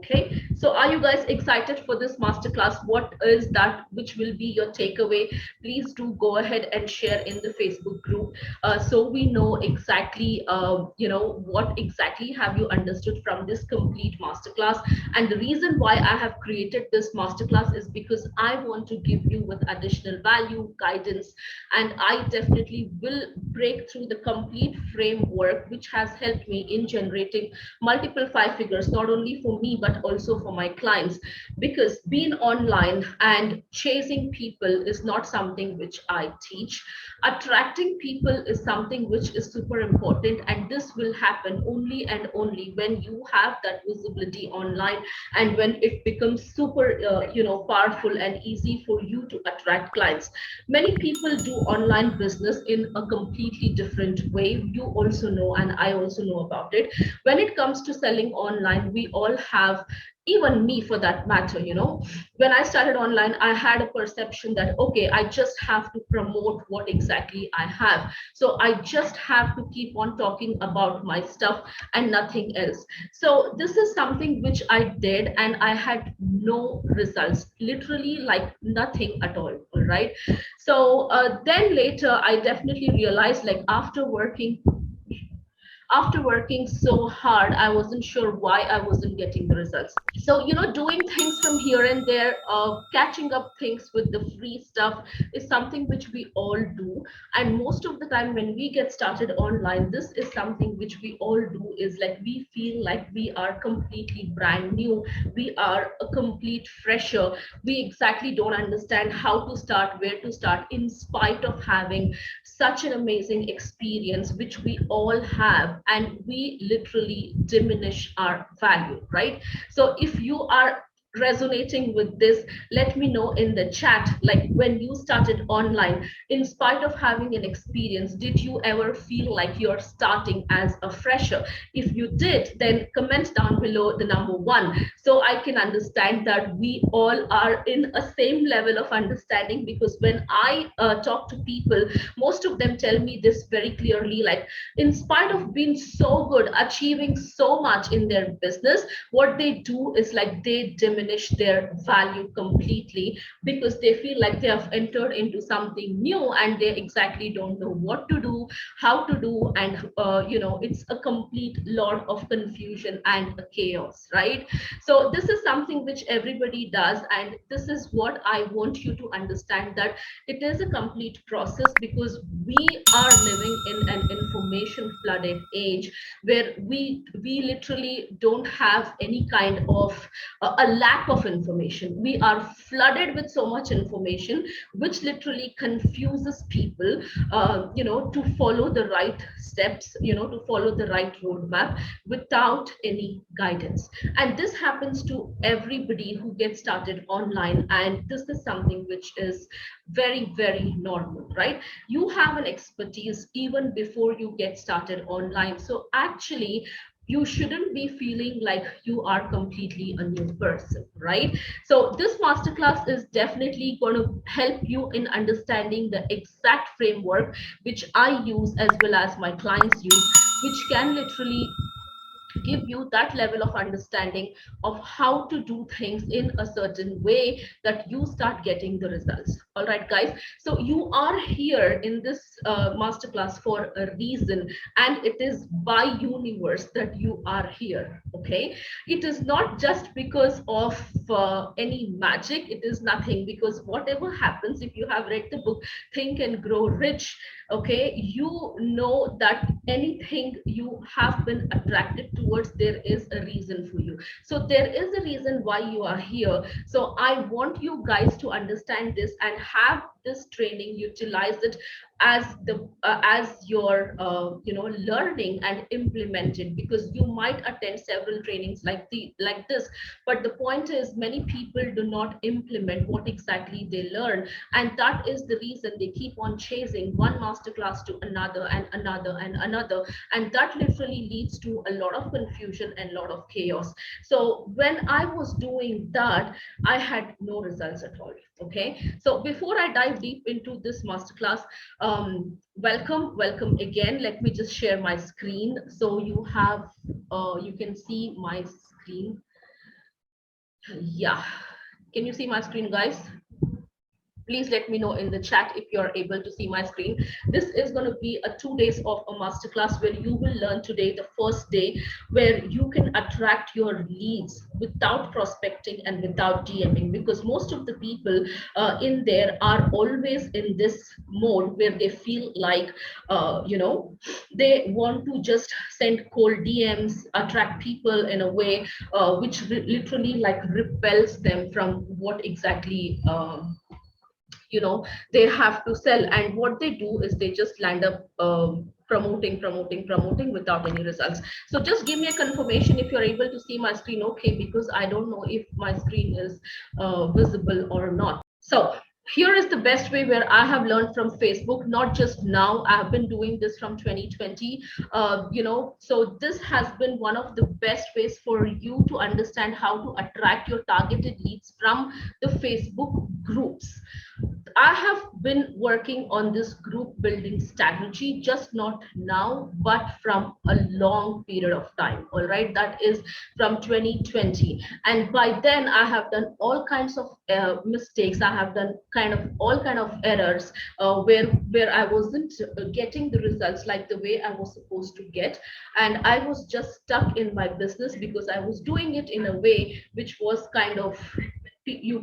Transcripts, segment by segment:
Okay, so are you guys excited for this masterclass? What is that which will be your takeaway? Please do go ahead and share in the Facebook group, so we know exactly, what exactly have you understood from this complete masterclass. And the reason why I have created this masterclass is because I want to give you with additional value, guidance, and I definitely will break through the complete framework which has helped me in generating multiple five figures, not only for me but also for my clients. Because being online and chasing people is not something which I teach. Attracting people is something which is super important, and this will happen only and only when you have that visibility online, and when it becomes super powerful and easy for you to attract clients. Many people do online business in a completely different way. You also know, and I also know about it. When it comes to selling online, we all have, even me for that matter, when I started online, I had a perception that, okay, I just have to promote what exactly I have. So I just have to keep on talking about my stuff and nothing else. So this is something which I did, and I had no results, literally like nothing at all right? So then later I definitely realized, like, after working so hard, I wasn't sure why I wasn't getting the results. So, doing things from here and there, catching up things with the free stuff is something which we all do. And most of the time when we get started online, this is something which we all do, is like we feel like we are completely brand new. We are a complete fresher. We exactly don't understand how to start, where to start, in spite of having such an amazing experience, which we all have, and we literally diminish our value, right? So if you are resonating with this, let me know in the chat, like, when you started online, in spite of having an experience, did you ever feel like you're starting as a fresher? If you did, then comment down below the number one, so I can understand that we all are in a same level of understanding. Because when I talk to people, most of them tell me this very clearly, like, in spite of being so good, achieving so much in their business, what they do is like they diminish their value completely, because they feel like they have entered into something new and they exactly don't know what to do, how to do, and it's a complete lot of confusion and a chaos, right? So this is something which everybody does, and this is what I want you to understand, that it is a complete process, because we are living in an information flooded age, where we literally don't have any kind of a lack of information. We are flooded with so much information, which literally confuses people, to follow the right steps, to follow the right roadmap without any guidance. And this happens to everybody who gets started online, and this is something which is very, very normal, right? You have an expertise even before you get started online. So actually, you shouldn't be feeling like you are completely a new person, right? So this masterclass is definitely going to help you in understanding the exact framework which I use, as well as my clients use, which can literally give you that level of understanding of how to do things in a certain way, that you start getting the results. All right, guys, so you are here in this masterclass for a reason, and it is by universe that you are here. Okay, it is not just because of any magic. It is nothing, because whatever happens, if you have read the book Think and Grow Rich, okay, you know that anything you have been attracted towards, there is a reason for you. So there is a reason why you are here. So I want you guys to understand this and have this training, utilize it as the as your learning, and implement it, because you might attend several trainings like this, but the point is, many people do not implement what exactly they learn, and that is the reason they keep on chasing one masterclass to another and another and another, and that literally leads to a lot of confusion and a lot of chaos. So when I was doing that, I had no results at all. Okay, so before I dive deep into this masterclass, welcome again. Let me just share my screen, so you can see my screen. Yeah. Can you see my screen, guys? Please let me know in the chat if you're able to see my screen. This is going to be a 2 days of a masterclass where you will learn today, the first day, where you can attract your leads without prospecting and without DMing, because most of the people in there are always in this mode where they feel like, they want to just send cold DMs, attract people in a way which literally like repels them from what exactly they have to sell. And what they do is they just land up promoting without any results. So just give me a confirmation if you're able to see my screen, okay, because I don't know if my screen is visible or not. So here is the best way where I have learned from Facebook, not just now. I have been doing this from 2020. So this has been one of the best ways for you to understand how to attract your targeted leads from the Facebook groups. I have been working on this group building strategy, just not now, but from a long period of time. All right, that is from 2020. And by then, I have done all kinds of mistakes. I have done kind of all kind of errors where I wasn't getting the results like the way I was supposed to get, and I was just stuck in my business because I was doing it in a way which was kind of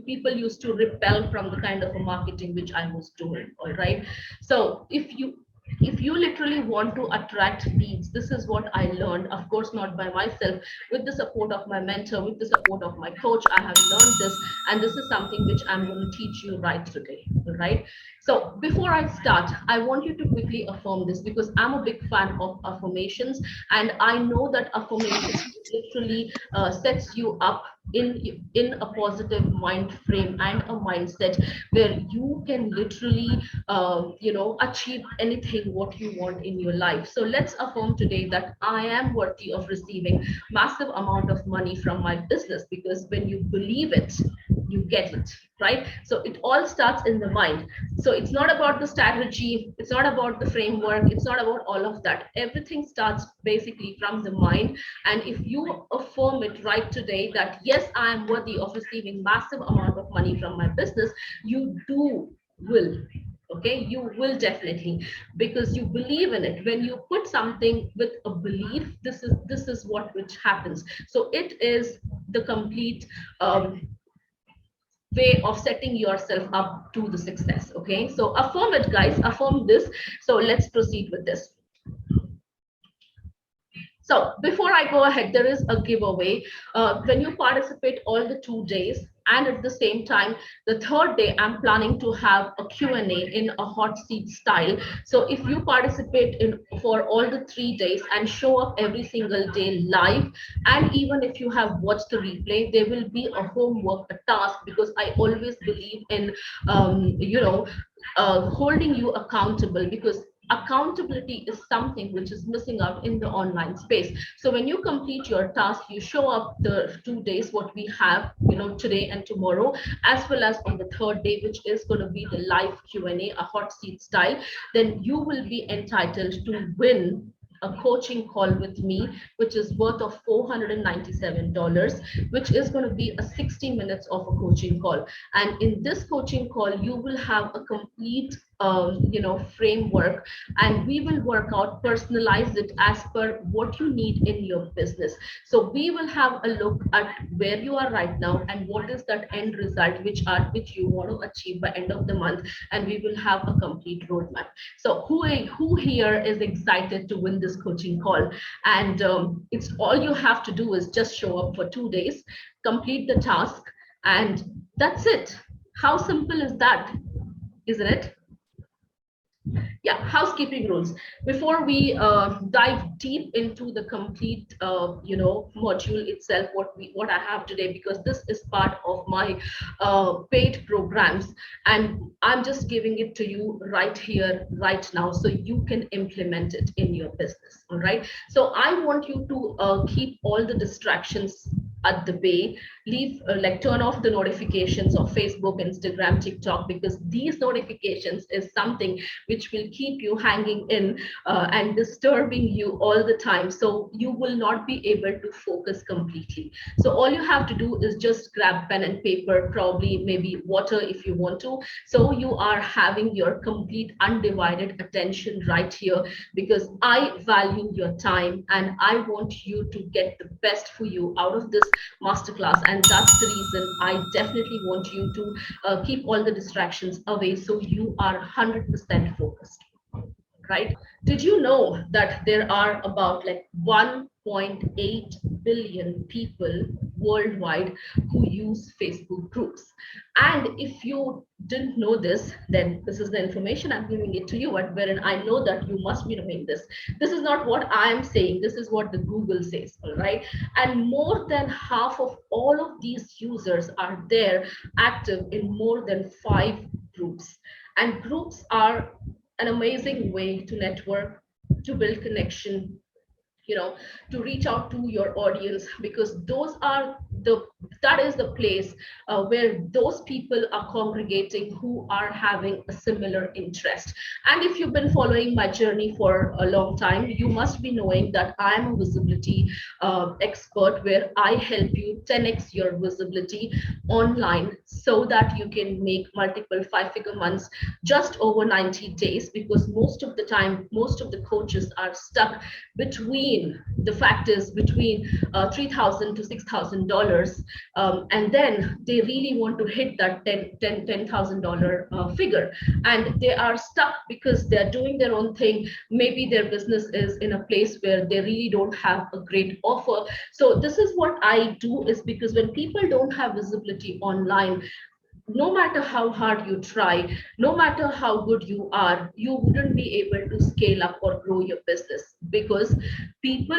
people used to repel from the kind of a marketing which I was doing. All right. So if you literally want to attract leads, this is what I learned, of course not by myself, with the support of my mentor, with the support of my coach. I have learned this, and this is something which I'm going to teach you right today. All right. So before I start, I want you to quickly affirm this, because I'm a big fan of affirmations, and I know that affirmations literally sets you up in a positive mind frame and a mindset where you can literally achieve anything what you want in your life. So let's affirm today that I am worthy of receiving massive amount of money from my business, because when you believe it, you get it, right? So it all starts in the mind. So it's not about the strategy, it's not about the framework, it's not about all of that. Everything starts basically from the mind. And if you affirm it right today that yes, I am worthy of receiving massive amount of money from my business, you do will. Okay, you will definitely, because you believe in it. When you put something with a belief, this is what which happens. So it is the complete way of setting yourself up to the success. Okay, so affirm it, guys, affirm this. So let's proceed with this. So before I go ahead, there is a giveaway. When you participate all the 2 days, and at the same time, the third day, I'm planning to have a Q&A in a hot seat style. So if you participate in for all the 3 days and show up every single day live, and even if you have watched the replay, there will be a homework, a task, because I always believe in, holding you accountable, because accountability is something which is missing out in the online space. So when you complete your task, you show up the 2 days what we have, today and tomorrow, as well as on the third day, which is going to be the live Q&A, a hot seat style, then you will be entitled to win a coaching call with me, which is worth of $497, which is going to be a 60 minutes of a coaching call. And in this coaching call, you will have a complete framework, and we will work out, personalize it as per what you need in your business. So we will have a look at where you are right now and what is that end result which you want to achieve by end of the month, and we will have a complete roadmap. So who here is excited to win this coaching call? And it's all you have to do is just show up for 2 days, complete the task, and that's it. How simple is that, isn't it? Yeah, housekeeping rules before we dive deep into the complete module itself, what I have today, because this is part of my paid programs, and I'm just giving it to you right here right now so you can implement it in your business. All right, so I want you to keep all the distractions at the bay. Leave like turn off the notifications of Facebook, Instagram, TikTok, because these notifications is something which will keep you hanging in and disturbing you all the time, so you will not be able to focus completely. So all you have to do is just grab pen and paper, probably maybe water if you want to, so you are having your complete undivided attention right here, because I value your time and I want you to get the best for you out of this masterclass. And that's the reason I definitely want you to keep all the distractions away so you are 100% focused, right? Did you know that there are about like 1.8 billion people worldwide who use Facebook groups? And if you didn't know this, then this is the information I'm giving it to you, but wherein I know that you must be knowing this. This is not what I'm saying, this is what the Google says, all right? And more than half of all of these users are there active in more than 5 groups. And groups are an amazing way to network, to build connection, you know, to reach out to your audience, because those are the that is the place where those people are congregating who are having a similar interest. And if you've been following my journey for a long time, you must be knowing that I am a visibility expert, where I help you 10x your visibility online so that you can make multiple 5-figure months just over 90 days. Because most of the time, most of the coaches are stuck between, the fact is, between $3,000 to $6,000, and then they really want to hit that $10,000 figure, and they are stuck because they're doing their own thing. Maybe their business is in a place where they really don't have a great offer. So this is what I do, is because when people don't have visibility online, no matter how hard you try, no matter how good you are, you wouldn't be able to scale up or grow your business, because people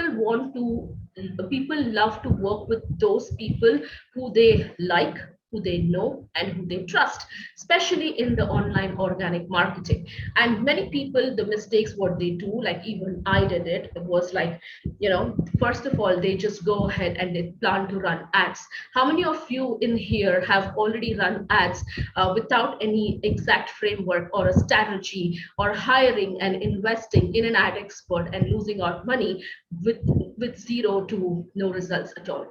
love to work with those people who they like, who they know, and who they trust, especially in the online organic marketing. And many people, the mistakes what they do, like even I did it, was like, first of all, they just go ahead and they plan to run ads. How many of you in here have already run ads without any exact framework or a strategy, or hiring and investing in an ad expert and losing out money with zero to no results at all?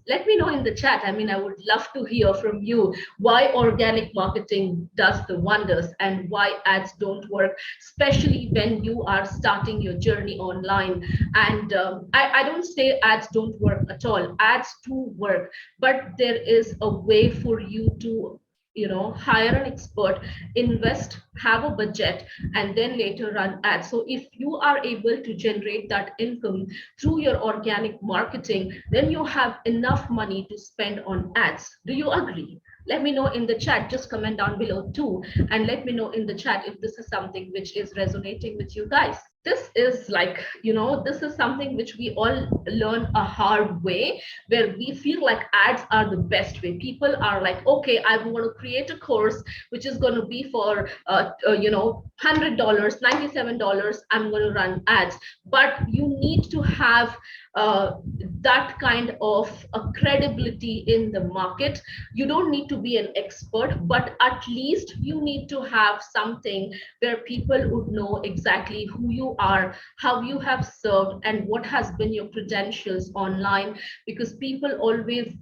Let me know in the chat. I mean, I would love to hear from you why organic marketing does the wonders and why ads don't work, especially when you are starting your journey online. And I don't say ads don't work at all. Ads do work, but there is a way for you to hire an expert, invest, have a budget, and then later run ads. So if you are able to generate that income through your organic marketing, then you have enough money to spend on ads. Do you agree? Let me know in the chat. Just comment down below too, and let me know in the chat if this is something which is resonating with you guys. This is like, this is something which we all learn a hard way, where we feel like ads are the best way. People are like, okay, I want to create a course which is going to be for $100, $97. I'm going to run ads. But you need to have that kind of a credibility in the market. You don't need to be an expert, but at least you need to have something where people would know exactly who you are, how you have served, and what has been your credentials online. Because people always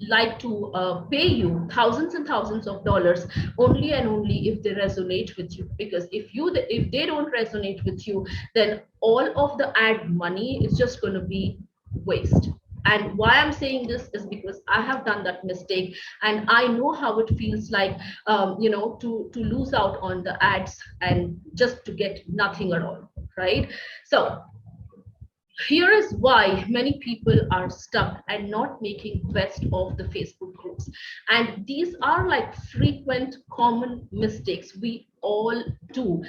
like to pay you thousands and thousands of dollars only and only if they resonate with you. Because if they don't resonate with you, then all of the ad money is just going to be waste. And why I'm saying this is because I have done that mistake, and I know how it feels like, to lose out on the ads and just to get nothing at all, right? So here is why many people are stuck and not making best of the Facebook groups. And these are like frequent, common mistakes we all do.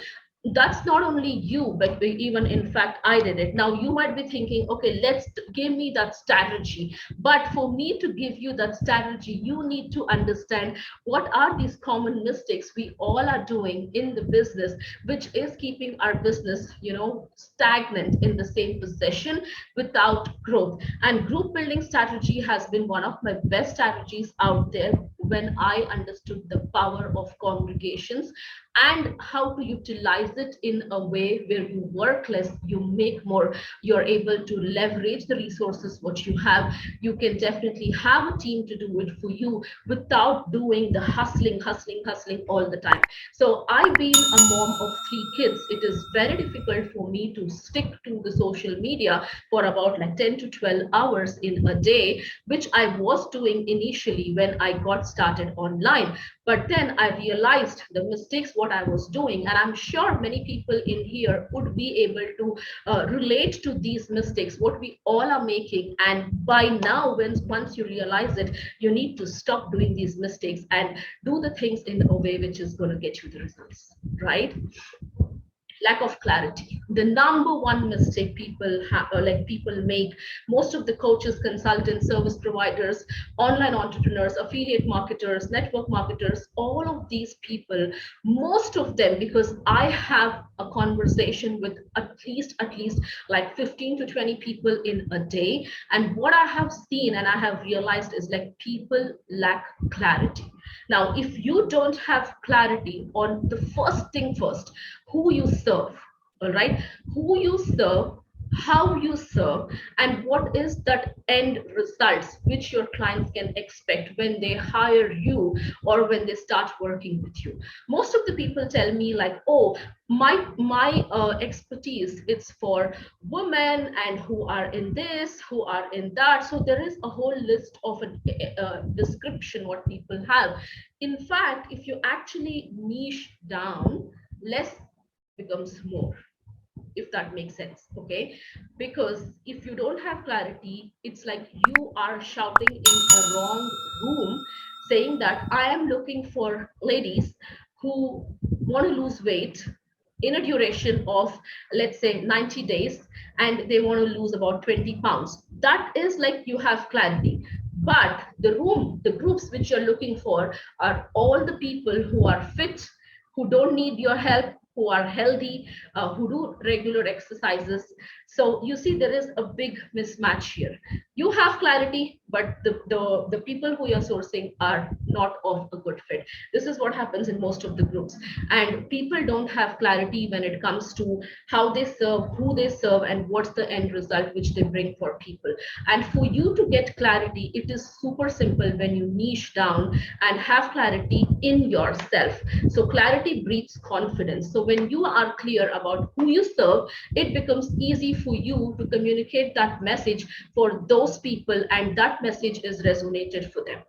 that's not only you, but even in fact I did it. Now you might be thinking, okay, let's give me that strategy. But for me to give you that strategy, you need to understand what are these common mistakes we all are doing in the business, which is keeping our business, stagnant in the same position without growth. And group building strategy has been one of my best strategies out there when I understood the power of congregations and how to utilize it in a way where you work less, you make more, you're able to leverage the resources what you have. You can definitely have a team to do it for you without doing the hustling all the time. So I being a mom of three kids, it is very difficult for me to stick to the social media for about like 10 to 12 hours in a day, which I was doing initially when I got started online. But then I realized the mistakes what I was doing, and I'm sure many people in here would be able to relate to these mistakes what we all are making. And by now, once you realize it, you need to stop doing these mistakes and do the things in a way which is going to get you the results, right? Lack of clarity, the number one mistake people have, like people make. Most of the coaches, consultants, service providers, online entrepreneurs, affiliate marketers, network marketers, all of these people, most of them, because I have a conversation with at least like 15 to 20 people in a day, and what I have seen and I have realized is like people lack clarity. Now if you don't have clarity on the first thing first, who you serve, all right, who you serve, how you serve, and what is that end results which your clients can expect when they hire you or when they start working with you. Most of the people tell me like, oh, my expertise, it's for women and who are in this, who are in that. So there is a whole list of a description what people have. In fact, if you actually niche down, less becomes more, if that makes sense. Okay, because if you don't have clarity, it's like you are shouting in a wrong room, saying that I am looking for ladies who want to lose weight in a duration of, let's say, 90 days, and they want to lose about 20 pounds. That is like you have clarity. But the groups which you're looking for are all the people who are fit, who don't need your help, who are healthy, who do regular exercises. So you see, there is a big mismatch here. You have clarity, but the people who you're sourcing are not of a good fit. This is what happens in most of the groups. And people don't have clarity when it comes to how they serve, who they serve, and what's the end result which they bring for people. And for you to get clarity, it is super simple when you niche down and have clarity in yourself. So clarity breeds confidence. So when you are clear about who you serve, it becomes easy for you to communicate that message for those people, and that message is resonated for them,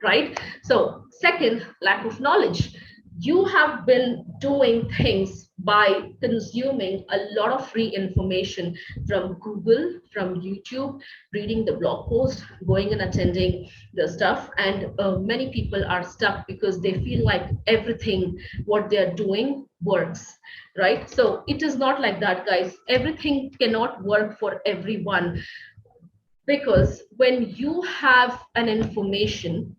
right? So second, lack of knowledge. You have been doing things by consuming a lot of free information from Google, from YouTube, reading the blog post, going and attending the stuff. And many people are stuck because they feel like everything what they're doing works, right? So it is not like that, guys. Everything cannot work for everyone, because when you have an information,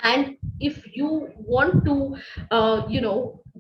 and if you want to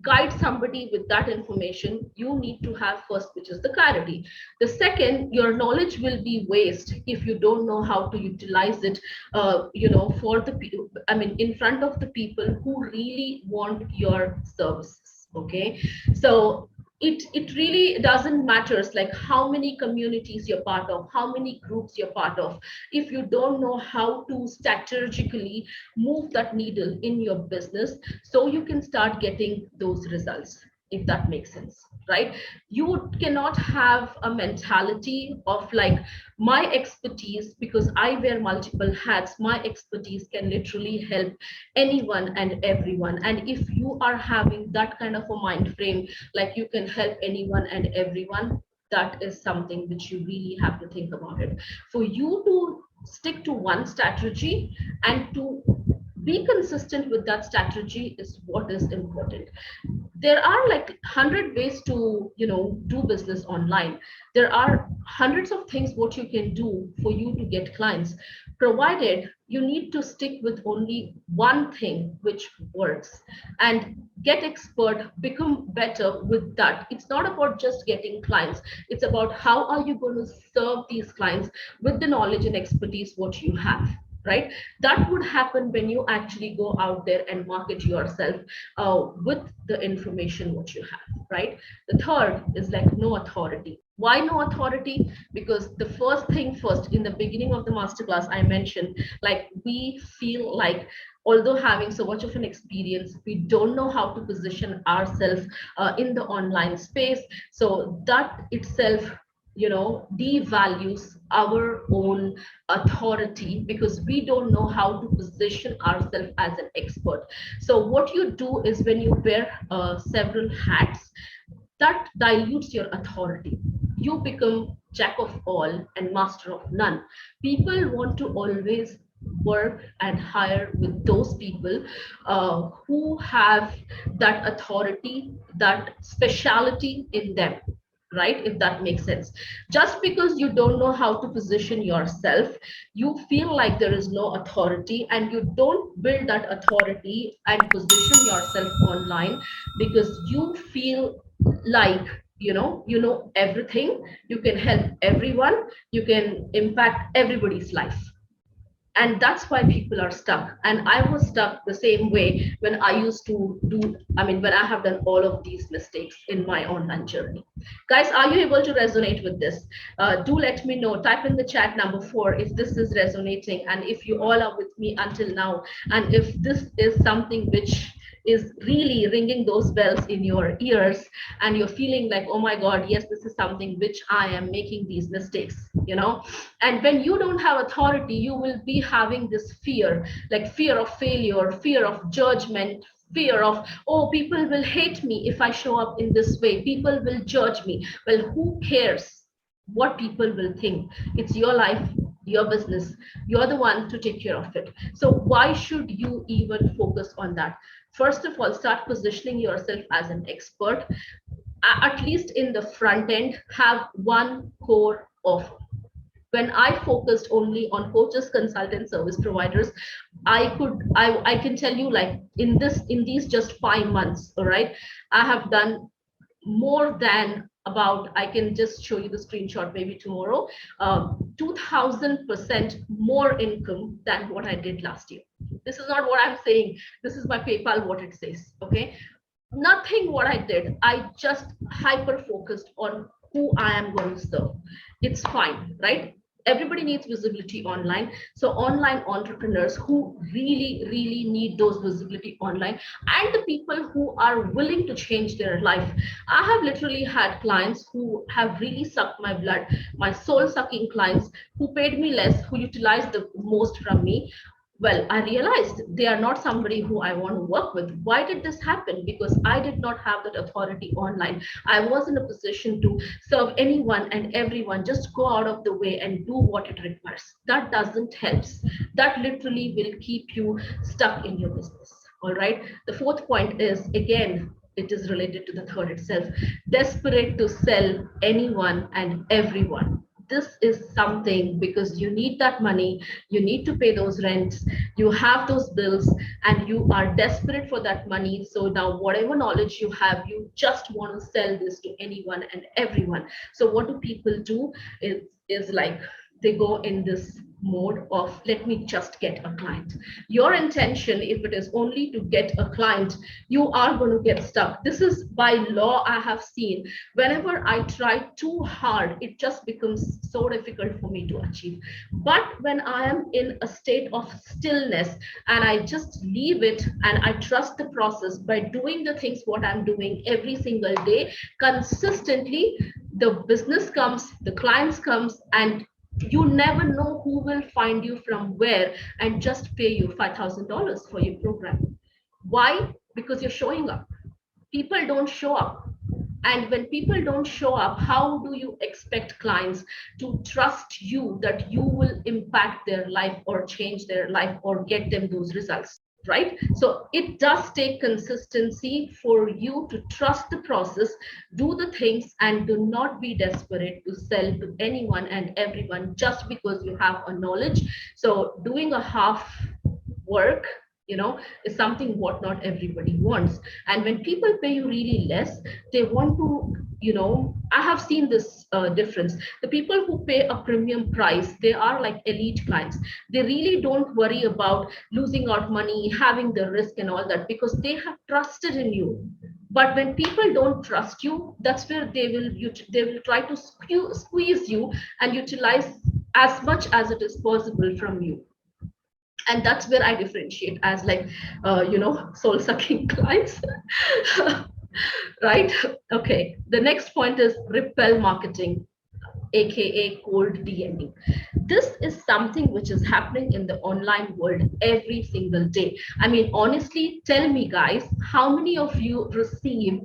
guide somebody with that information, you need to have first, which is the clarity. The second, your knowledge will be waste if you don't know how to utilize it, for the people, I mean, in front of the people who really want your services. Okay, so it really doesn't matters like how many communities you're part of, how many groups you're part of. If you don't know how to strategically move that needle in your business, so you can start getting those results, if that makes sense, right? You cannot have a mentality of like, my expertise, because I wear multiple hats, my expertise can literally help anyone and everyone. And if you are having that kind of a mind frame, like you can help anyone and everyone, that is something which you really have to think about it. For you to stick to one strategy and to Be consistent with that strategy is what is important. There are like 100 ways to do business online. There are hundreds of things what you can do for you to get clients, provided you need to stick with only one thing which works, and get expert, become better with that. It's not about just getting clients, it's about how are you going to serve these clients with the knowledge and expertise what you have, right? That would happen when you actually go out there and market yourself with the information what you have, right? The third is like no authority. Why no authority? Because the first thing first, in the beginning of the masterclass I mentioned, like we feel like although having so much of an experience, we don't know how to position ourselves in the online space. So that itself devalues our own authority, because we don't know how to position ourselves as an expert. So what you do is, when you wear several hats, that dilutes your authority. You become jack of all and master of none. People want to always work and hire with those people who have that authority, that speciality in them, right? If that makes sense. Just because you don't know how to position yourself, you feel like there is no authority, and you don't build that authority and position yourself online, because you feel like you know everything, you can help everyone, you can impact everybody's life. And that's why people are stuck, and I was stuck the same way when I used to do, when I have done all of these mistakes in my online journey. Guys, are you able to resonate with this? Do let me know. Type in the chat number 4 if this is resonating, and if you all are with me until now, and if this is something which is really ringing those bells in your ears, and you're feeling like, oh my god, yes, this is something which I am making these mistakes. And when you don't have authority, you will be having this fear, like fear of failure, fear of judgment, fear of, oh, people will hate me if I show up in this way, people will judge me. Well, who cares what people will think? It's your life, your business, you're the one to take care of it. So why should you even focus on that? First of all, start positioning yourself as an expert. At least in the front end, have one core offer. When I focused only on coaches, consultants, service providers, I can tell you, like, in these just 5 months, all right, I have done more than about, I can just show you the screenshot maybe tomorrow, 2000% more income than what I did last year. This is not what I'm saying, this is my PayPal, what it says. Okay, nothing what I did, I just hyper focused on who I am going to serve. It's fine, right? Everybody needs visibility online. So online entrepreneurs who really need those visibility online, and the people who are willing to change their life. I have literally had clients who have really sucked my blood, my soul sucking clients, who paid me less, who utilized the most from me. Well, I realized they are not somebody who I want to work with. Why did this happen? Because I did not have that authority online. I was in a position to serve anyone and everyone, just go out of the way and do what it requires. That doesn't help. That literally will keep you stuck in your business. All right. The fourth point is, again, it is related to the third itself: desperate to sell anyone and everyone. This is something, because you need that money, you need to pay those rents, you have those bills, and you are desperate for that money. So now whatever knowledge you have, you just want to sell this to anyone and everyone. So what do people do? Is like, they go in this mode of, let me just get a client. Your intention, if it is only to get a client, you are going to get stuck. This is by law. I have seen, whenever I try too hard, it just becomes so difficult for me to achieve. But when I am in a state of stillness, and I just leave it, and I trust the process by doing the things what I'm doing every single day consistently, the business comes, the clients comes, and you never know who will find you from where and just pay you $5,000 for your program. Why? Because you're showing up. People don't show up. And when people don't show up, how do you expect clients to trust you that you will impact their life or change their life or get them those results? right? So it does take consistency for you to trust the process, do the things, and do not be desperate to sell to anyone and everyone just because you have a knowledge. So doing a half work, is something what not everybody wants. And when people pay you really less, they want to, I have seen this difference. The people who pay a premium price, they are like elite clients. They really don't worry about losing out money, having the risk and all that, because they have trusted in you. But when people don't trust you, that's where they will try to squeeze you and utilize as much as it is possible from you. And that's where I differentiate as like soul sucking clients. Right? Okay, the next point is repel marketing, aka cold DMing. This is something which is happening in the online world every single day. I mean, honestly, tell me, guys, how many of you receive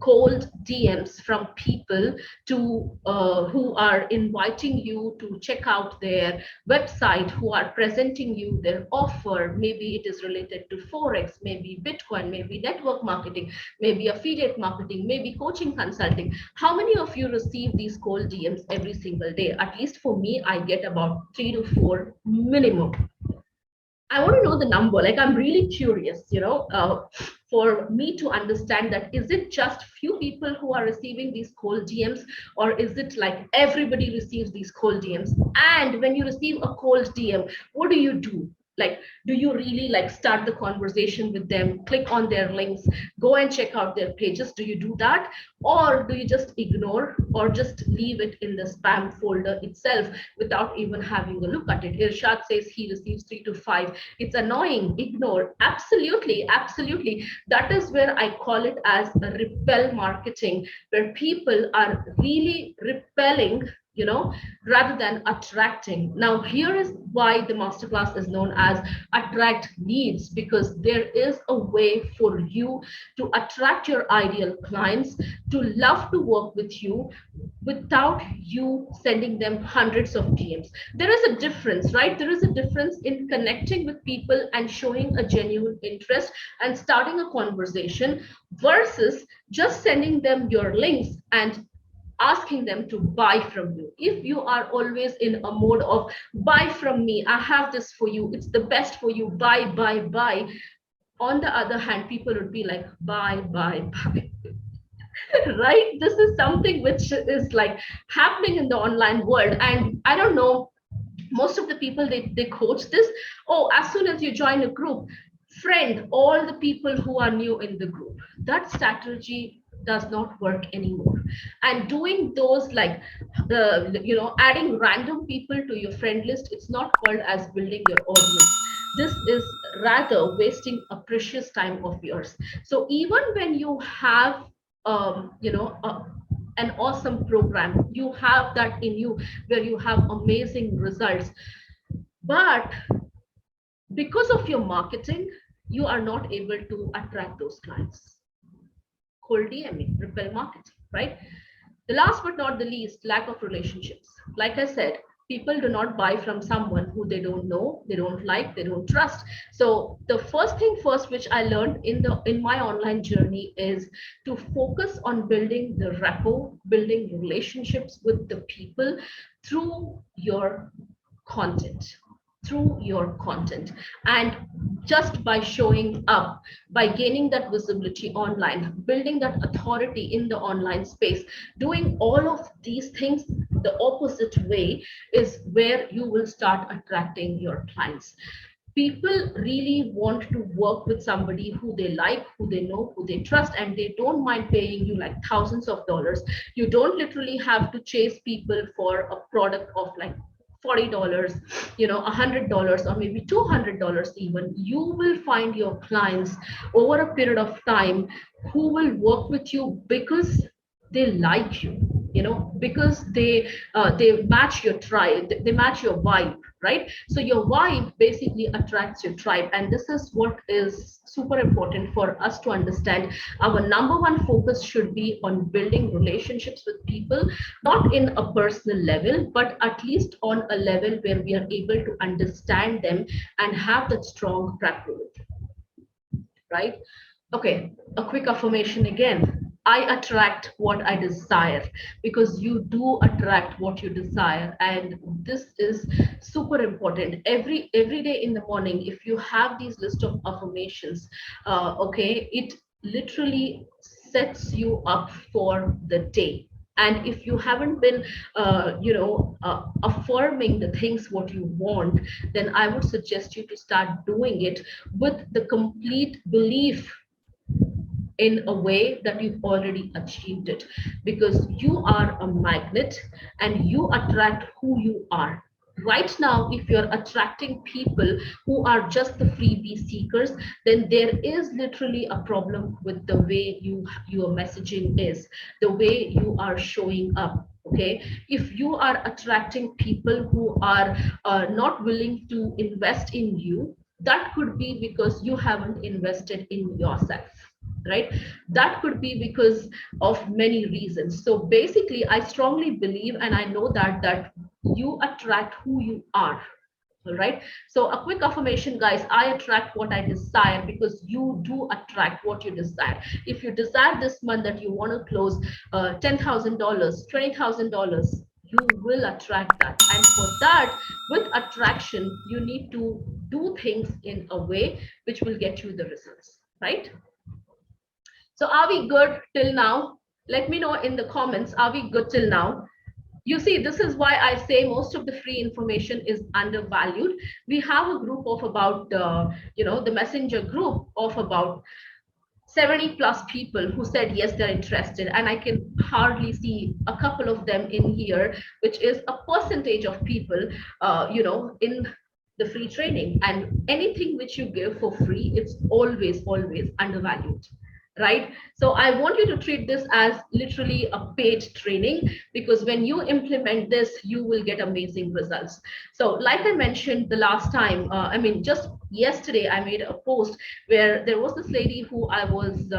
cold DMs from people to who are inviting you to check out their website, who are presenting you their offer? Maybe it is related to Forex, maybe Bitcoin, maybe network marketing, maybe affiliate marketing, maybe coaching consulting. How many of you receive these cold DMs every single day? At least for me, I get about 3 to 4 minimum. I want to know the number. Like, I'm really curious, for me to understand that, is it just few people who are receiving these cold DMs, or is it like everybody receives these cold DMs? And when you receive a cold DM, what do you do? Like, do you really like start the conversation with them, click on their links, go and check out their pages? Do you do that? Or do you just ignore or just leave it in the spam folder itself without even having a look at it? Irshad says he receives 3 to 5. It's annoying. Ignore. Absolutely. Absolutely. That is where I call it as a repel marketing, where people are really repelling, rather than attracting. Now, here is why the masterclass is known as attract leads, because there is a way for you to attract your ideal clients to love to work with you without you sending them hundreds of DMs. There is a difference, right? There is a difference in connecting with people and showing a genuine interest and starting a conversation versus just sending them your links and asking them to buy from you. If you are always in a mode of buy from me, I have this for you, it's the best for you, buy, buy, buy. On the other hand, people would be like, buy, buy, buy. Right? This is something which is like happening in the online world. And I don't know, most of the people, they coach this. Oh, as soon as you join a group, friend all the people who are new in the group. That strategy does not work anymore. And doing those like adding random people to your friend list, it's not called as building your audience. This is rather wasting a precious time of yours. So even when you have an awesome program, you have that in you where you have amazing results, but because of your marketing, you are not able to attract those clients. Cold DMing, repel marketing, right? The last but not the least, lack of relationships. Like I said, people do not buy from someone who they don't know, they don't like, they don't trust. So the first thing first, which I learned in my online journey, is to focus on building the rapport, building relationships with the people through your content and just by showing up, by gaining that visibility online, building that authority in the online space, doing all of these things the opposite way is where you will start attracting your clients. People really want to work with somebody who they like, who they know, who they trust, and they don't mind paying you like thousands of dollars. You don't literally have to chase people for a product of like $40, $100, or maybe $200 even. You will find your clients over a period of time who will work with you because they like you, because they match your tribe, they match your vibe, right? So your vibe basically attracts your tribe, and this is what is super important for us to understand. Our number one focus should be on building relationships with people, not in a personal level, but at least on a level where we are able to understand them and have that strong rapport. right? Okay, a quick affirmation again. I attract what I desire, because you do attract what you desire, and this is super important. Every day in the morning, if you have these list of affirmations, okay, it literally sets you up for the day. And if you haven't been affirming the things what you want, then I would suggest you to start doing it with the complete belief in a way that you've already achieved it, because you are a magnet and you attract who you are. Right now, if you're attracting people who are just the freebie seekers, then there is literally a problem with the way your messaging is, the way you are showing up. Okay, if you are attracting people who are not willing to invest in you, that could be because you haven't invested in yourself, right? That could be because of many reasons. So basically, I strongly believe, and I know that you attract who you are. All right, so a quick affirmation, guys. I attract what I desire, because you do attract what you desire. If you desire this month that you want to close $10,000, $20,000, you will attract that. And for that, with attraction, you need to do things in a way which will get you the results, right? So are we good till now? Let me know in the comments. Are we good till now? You see, this is why I say most of the free information is undervalued. We have a group of about, the messenger group of about 70 plus people who said yes, they're interested. And I can hardly see a couple of them in here, which is a percentage of people, in the free training. And anything which you give for free, it's always, always undervalued, right? So I want you to treat this as literally a paid training, because when you implement this, you will get amazing results. So like I mentioned the last time, just yesterday, I made a post where there was this lady who I was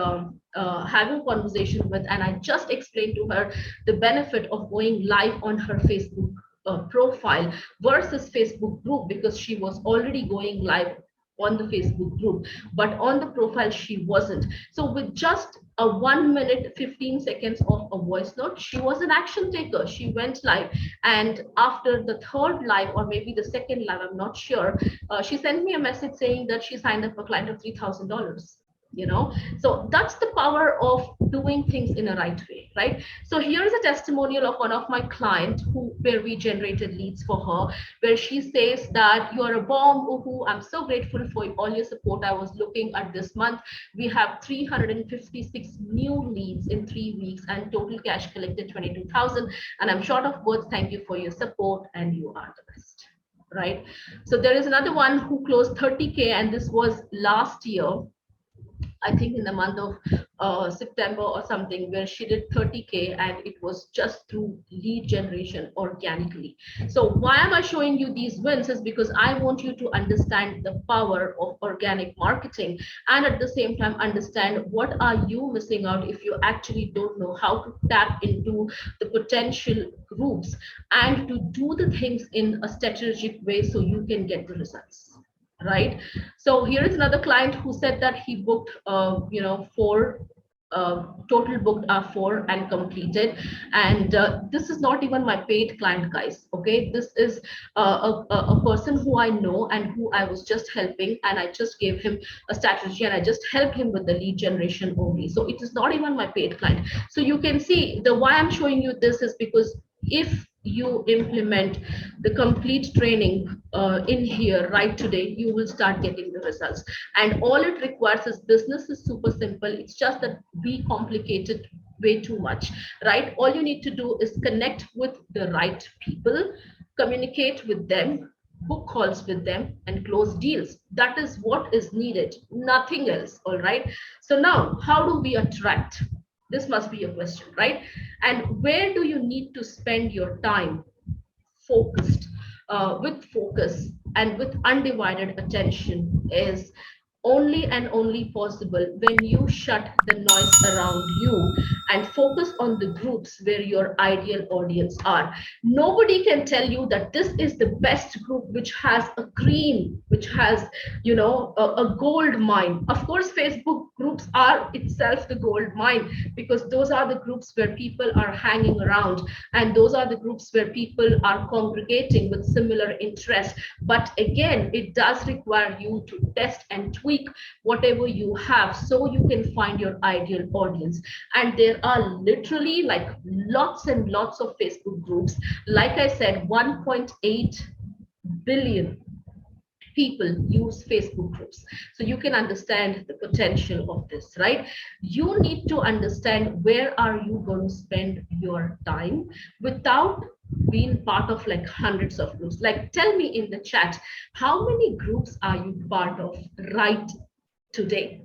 having a conversation with, and I just explained to her the benefit of going live on her Facebook profile versus Facebook group, because she was already going live on the Facebook group, but on the profile she wasn't. So with just a 1 minute 15 seconds of a voice note, she was an action taker. She went live, and after the third live, or maybe the second live, I'm not sure, she sent me a message saying that she signed up a client of $3,000. So that's the power of doing things in a right way, right? So here is a testimonial of one of my clients where we generated leads for her, where she says that you are a bomb. Uhu, I'm so grateful for all your support. I was looking at this month, we have 356 new leads in 3 weeks, and total cash collected 22,000, and I'm short of words. Thank you for your support, and you are the best, right? So there is another one who closed 30K, and this was last year, I think in the month of September or something, where she did 30K, and it was just through lead generation organically. So why am I showing you these wins? Is because I want you to understand the power of organic marketing, and at the same time understand what are you missing out if you actually don't know how to tap into the potential groups and to do the things in a strategic way so you can get the results, right? So here is another client who said that he booked, four, total booked are four and completed. And this is not even my paid client, guys. Okay, this is a person who I know and who I was just helping, and I just gave him a strategy and I just helped him with the lead generation only. So it is not even my paid client. So you can see the why I'm showing you this is because if you implement the complete training in here right today, you will start getting the results. And all it requires is, business is super simple. It's just that we complicate it way too much, right? All you need to do is connect with the right people, communicate with them, book calls with them, and close deals. That is what is needed, nothing else. All right, so now how do we attract? This must be a question, right? And where do you need to spend your time focused, with focus and with undivided attention, is only and only possible when you shut the noise around you and focus on the groups where your ideal audience are. Nobody can tell you that this is the best group which has a green, which has, a gold mine. Of course, Facebook groups are itself the gold mine, because those are the groups where people are hanging around, and those are the groups where people are congregating with similar interests. But again, it does require you to test and tweak whatever you have so you can find your ideal audience. And there are literally like lots and lots of Facebook groups. Like I said, 1.8 billion people use Facebook groups. So you can understand the potential of this, right? You need to understand where are you going to spend your time without being part of like hundreds of groups. Like, tell me in the chat, how many groups are you part of right today?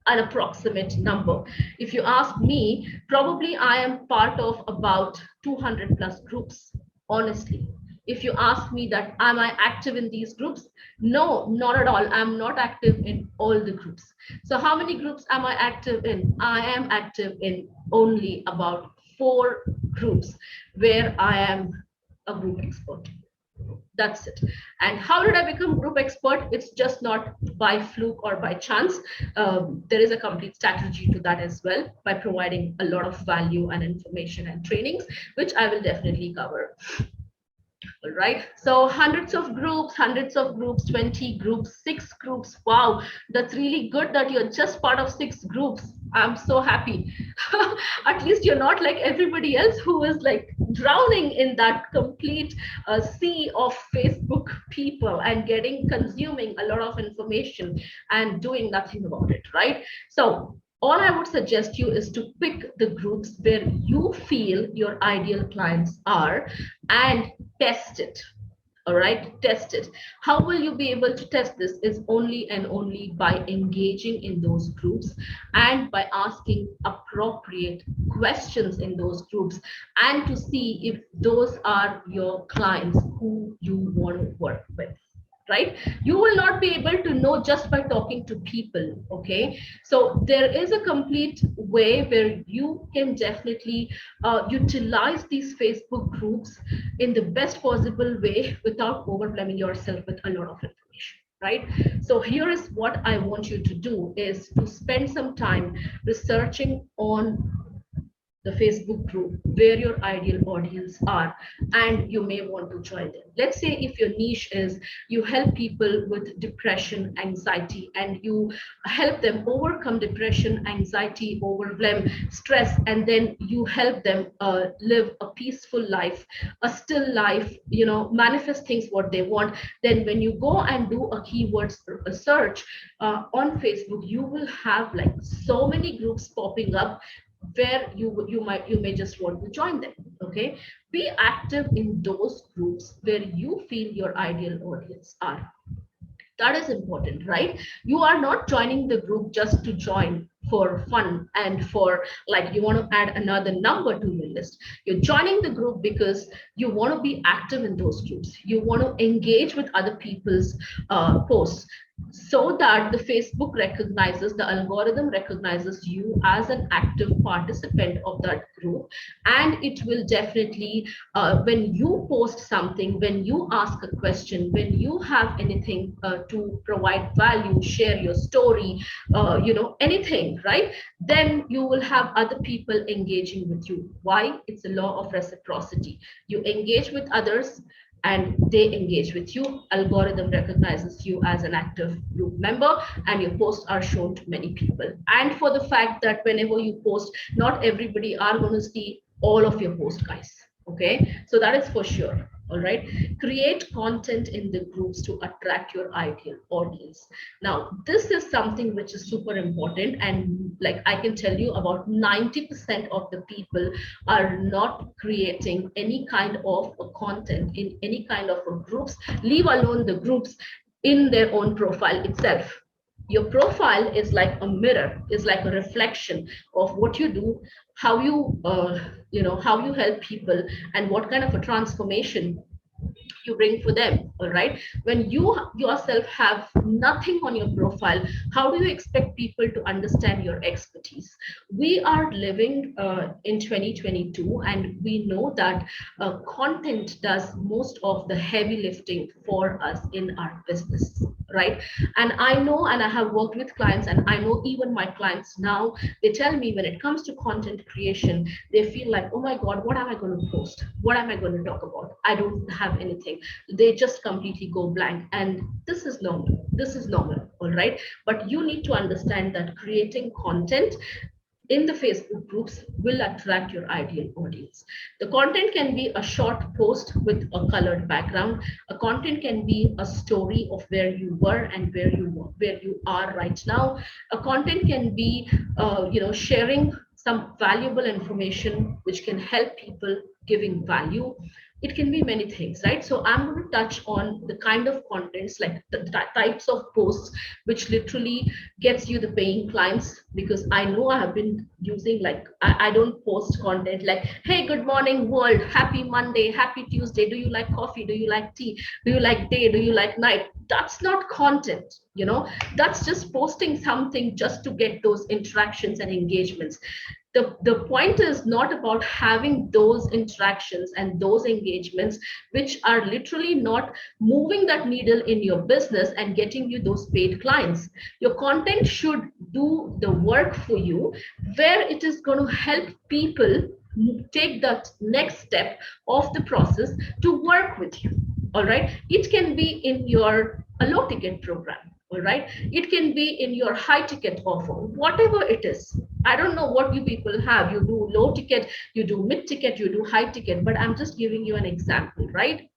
An approximate number. If you ask me, probably I am part of about 200 plus groups, honestly. If you ask me that, am I active in these groups? No, not at all. I'm not active in all the groups. So how many groups am I active in? I am active in only about 4 groups where I am a group expert. That's it. And how did I become group expert? It's just not by fluke or by chance. There is a complete strategy to that as well, by providing a lot of value and information and trainings, which I will definitely cover. All right, so hundreds of groups, 20 groups, 6 groups. Wow, that's really good that you're just part of 6 groups. I'm so happy. At least you're not like everybody else who is like drowning in that complete sea of Facebook people and consuming a lot of information and doing nothing about it, right? So all I would suggest you is to pick the groups where you feel your ideal clients are and test it. All right, test it. How will you be able to test this? Is only and only by engaging in those groups and by asking appropriate questions in those groups, and to see if those are your clients who you want to work with, right? You will not be able to know just by talking to people. Okay, so there is a complete way where you can definitely utilize these Facebook groups in the best possible way without overwhelming yourself with a lot of information, right? So here is what I want you to do, is to spend some time researching on the Facebook group where your ideal audience are, and you may want to join them. Let's say if your niche is you help people with depression, anxiety, and you help them overcome depression, anxiety, overwhelm, stress, and then you help them live a peaceful life, a still life, manifest things what they want. Then when you go and do a keyword search on Facebook, you will have like so many groups popping up where you may just want to join them. Okay, be active in those groups where you feel your ideal audience are. That is important, right? You are not joining the group just to join for fun and for like you want to add another number to your list. You're joining the group because you want to be active in those groups. You want to engage with other people's posts, so that the Facebook recognizes, the algorithm recognizes you as an active participant of that group. And it will definitely, when you post something, when you ask a question, when you have anything to provide value, share your story, anything, right? Then you will have other people engaging with you. Why? It's a law of reciprocity. You engage with others and they engage with you. Algorithm recognizes you as an active group member, and your posts are shown to many people. And for the fact that whenever you post, not everybody are going to see all of your posts, guys. Okay, so that is for sure. All right, create content in the groups to attract your ideal audience. Now this is something which is super important, and like I can tell you, about 90% of the people are not creating any kind of a content in any kind of a groups, leave alone the groups, in their own profile itself. Your profile is like a mirror, is like a reflection of what you do, how you how you help people, and what kind of a transformation you bring for them. All right, when you yourself have nothing on your profile, how do you expect people to understand your expertise? We are living in 2022, and we know that content does most of the heavy lifting for us in our business, right? And I know, and I have worked with clients, and I know even my clients now, they tell me when it comes to content creation, they feel like, oh my God, what am I going to post? What am I going to talk about? I don't have anything. They just completely go blank. And this is normal. This is normal. All right. But you need to understand that creating content in the Facebook groups will attract your ideal audience. The content can be a short post with a colored background. A content can be a story of where you were and where you are right now. A content can be, sharing some valuable information which can help people, giving value. It can be many things, right? So I'm going to touch on the kind of contents, like the types of posts which literally gets you the paying clients, because I know I have been using, like, I don't post content like, hey, good morning world, happy Monday, happy Tuesday, do you like coffee, do you like tea, do you like day, do you like night? That's not content, that's just posting something just to get those interactions and engagements. The point is not about having those interactions and those engagements which are literally not moving that needle in your business and getting you those paid clients. Your content should do the work for you, where it is going to help people take that next step of the process to work with you. All right, it can be in your a low ticket program. All right, it can be in your high ticket offer, whatever it is. I don't know what you people have. You do low ticket, you do mid ticket, you do high ticket, but I'm just giving you an example, right?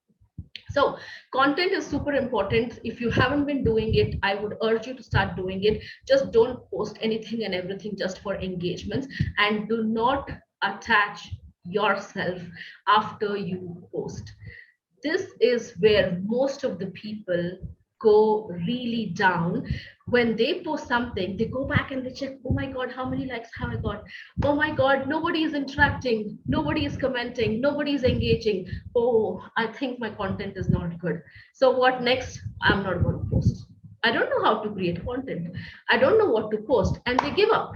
So content is super important. If you haven't been doing it, I would urge you to start doing it. Just don't post anything and everything just for engagements, and do not attach yourself after you post. This is where most of the people go really down. When they post something, they go back and they check, oh my God, how many likes have I got? Oh my God, nobody is interacting, nobody is commenting, nobody is engaging. Oh, I think my content is not good. So what next? I'm not going to post. I don't know how to create content. I don't know what to post, and they give up.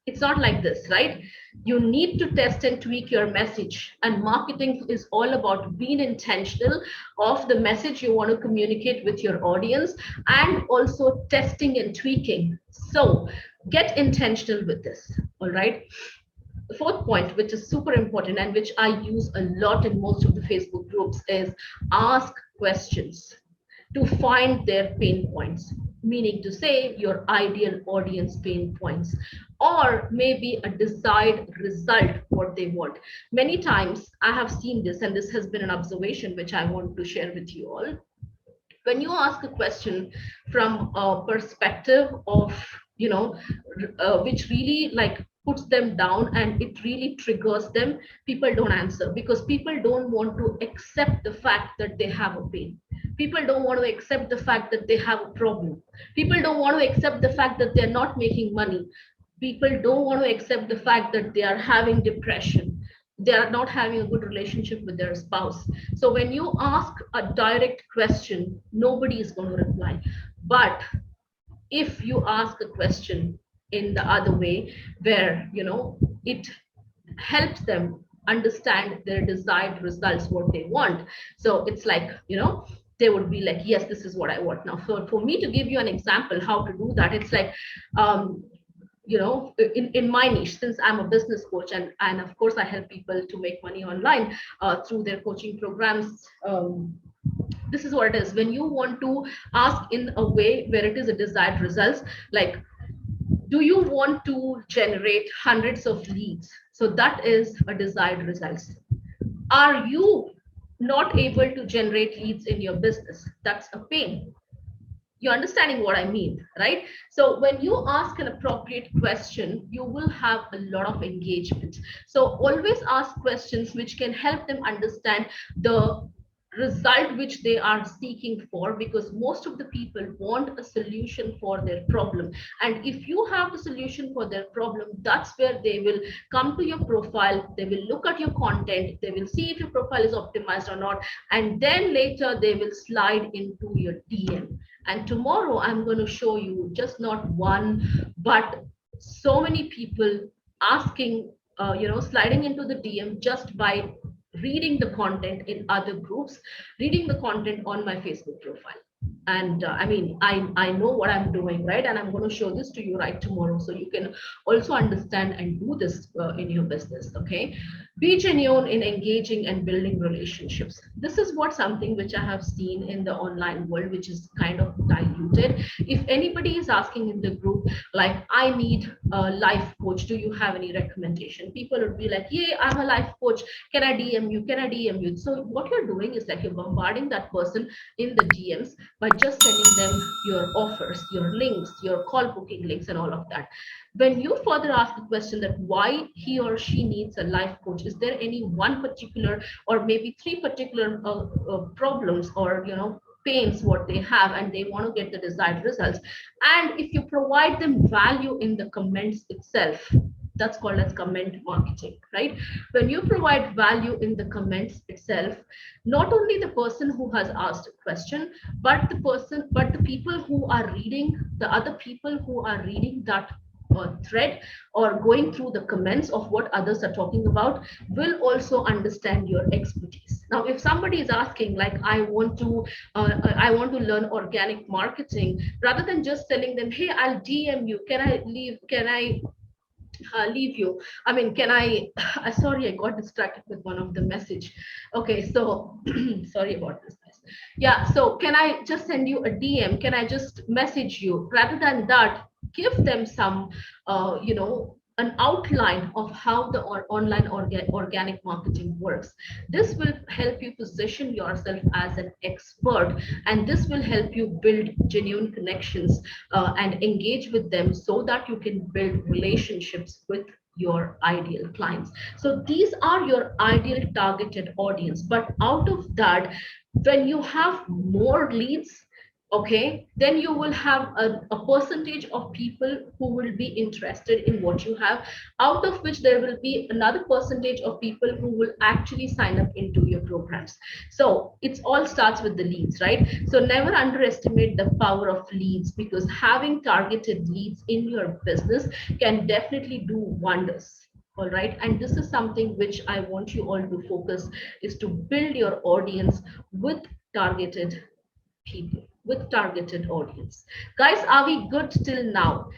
It's not like this, right? You need to test and tweak your message, and marketing is all about being intentional of the message you want to communicate with your audience, and also testing and tweaking. So get intentional with this. All right, the fourth point, which is super important and which I use a lot in most of the Facebook groups, is ask questions to find their pain points, meaning to say your ideal audience pain points, or maybe a desired result, what they want. Many times I have seen this, and this has been an observation which I want to share with you all. When you ask a question from a perspective of, which really like puts them down and it really triggers them, people don't answer, because people don't want to accept the fact that they have a pain. People don't want to accept the fact that they have a problem. People don't want to accept the fact that they're not making money. People don't want to accept the fact that they are having depression, they are not having a good relationship with their spouse. So when you ask a direct question, nobody is going to reply. But if you ask a question in the other way, where it helps them understand their desired results, what they want. So it's like, they would be like, yes, this is what I want now. So for me to give you an example how to do that, it's like, in my niche, since I'm a business coach, and of course I help people to make money online through their coaching programs. This is what it is. When you want to ask in a way where it is a desired results, like, do you want to generate hundreds of leads? So that is a desired results. Are you not able to generate leads in your business? That's a pain. You're understanding what I mean, right? So when you ask an appropriate question, you will have a lot of engagement. So always ask questions which can help them understand the result which they are seeking for, because most of the people want a solution for their problem. And if you have the solution for their problem, that's where they will come to your profile, they will look at your content, they will see if your profile is optimized or not, and then later they will slide into your DM. And tomorrow I'm going to show you just not one but so many people asking, sliding into the DM just by reading the content in other groups, reading the content on my Facebook profile. And I mean, I know what I'm doing, right? And I'm going to show this to you right tomorrow, so you can also understand and do this in your business. Okay, be genuine in engaging and building relationships. This is what something which I have seen in the online world, which is kind of diluted. If anybody is asking in the group, like, I need a life coach, do you have any recommendation? People would be like, yeah, I'm a life coach, can I DM you, can I DM you? So what you're doing is like you're bombarding that person in the DMs by just sending them your offers, your links, your call booking links, and all of that. When you further ask the question that why he or she needs a life coach, is there any one particular or maybe three particular problems or pains what they have, and they want to get the desired results? And if you provide them value in the comments itself, that's called as comment marketing, right? When you provide value in the comments itself, not only the person who has asked a question, but the people who are reading, the other people who are reading that thread or going through the comments of what others are talking about will also understand your expertise. Now if somebody is asking, like, I want to learn organic marketing, rather than just telling them, hey, I'll DM you, can I leave you, I mean, can I sorry, I got distracted with one of the message. Okay, so sorry about this, guys. Yeah, so can I just send you a DM, can I just message you? Rather than that, give them some an outline of how the online organic marketing works. This will help you position yourself as an expert, and this will help you build genuine connections and engage with them, so that you can build relationships with your ideal clients. So these are your ideal targeted audience. But out of that, when you have more leads, okay, then you will have a percentage of people who will be interested in what you have, out of which there will be another percentage of people who will actually sign up into your programs. So it's all starts with the leads, right? So never underestimate the power of leads, because having targeted leads in your business can definitely do wonders. All right, and this is something which I want you all to focus, is to build your audience with targeted people, with targeted audience. Guys, are we good till now?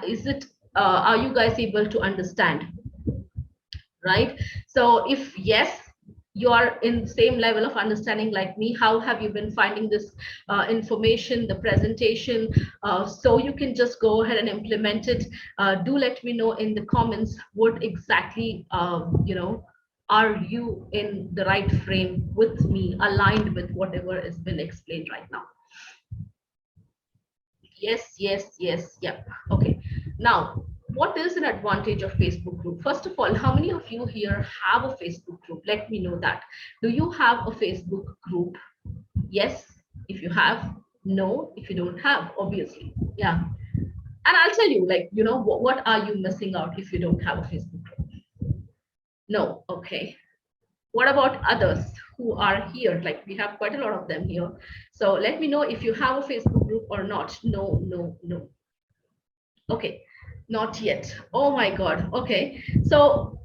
Is it are you guys able to understand? Right, so if yes, you are in the same level of understanding like me, how have you been finding this information, the presentation? So you can just go ahead and implement it. Do let me know in the comments what exactly are you in the right frame with me, aligned with whatever has been explained right now. Yes, yes, yes, yep. Okay. Now, what is an advantage of Facebook group? First of all, how many of you here have a Facebook group? Let me know that. Do you have a Facebook group? Yes, if you have. No, if you don't have, obviously. Yeah. And I'll tell you, like, what are you missing out if you don't have a Facebook group? No, okay. What about others who are here? Like, we have quite a lot of them here. So let me know if you have a Facebook group or not. No, no, no. Okay, not yet. Oh my God. Okay. So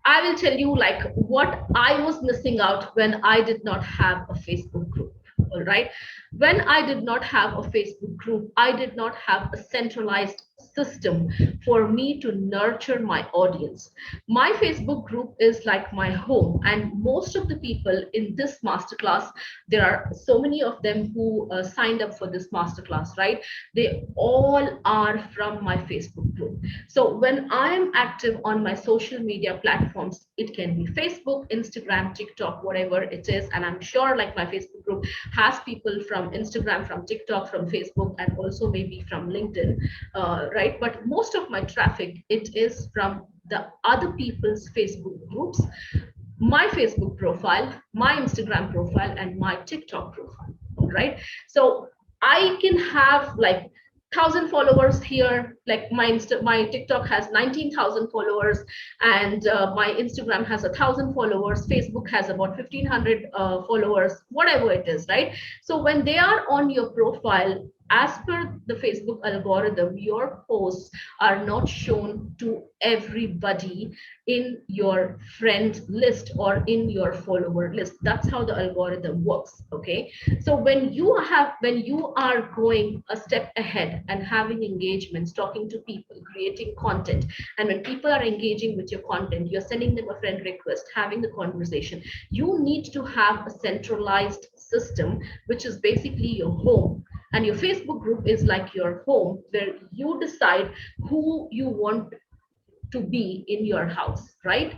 I will tell you like what I was missing out when I did not have a Facebook group. All right. When I did not have a Facebook group, I did not have a centralized system for me to nurture my audience. My Facebook group is like my home, and most of the people in this masterclass, there are so many of them who signed up for this masterclass, right? They all are from my Facebook group. So when I am active on my social media platforms, it can be Facebook, Instagram, TikTok, whatever it is. And I'm sure like my Facebook group has people from Instagram, from TikTok, from Facebook, and also maybe from LinkedIn, right? But most of my traffic, it is from the other people's Facebook groups, my Facebook profile, my Instagram profile, and my TikTok profile, right? So I can have like 1,000 followers here, like my TikTok has 19,000 followers, and my Instagram has 1,000 followers, Facebook has about 1,500 followers, whatever it is, right? So when they are on your profile, as per the Facebook algorithm, your posts are not shown to everybody in your friend list or in your follower list. That's how the algorithm works. Okay, so when you are going a step ahead and having engagements, talking to people, creating content, and when people are engaging with your content, you're sending them a friend request, having the conversation, you need to have a centralized system, which is basically your home. And your Facebook group is like your home, where you decide who you want to be in your house, right?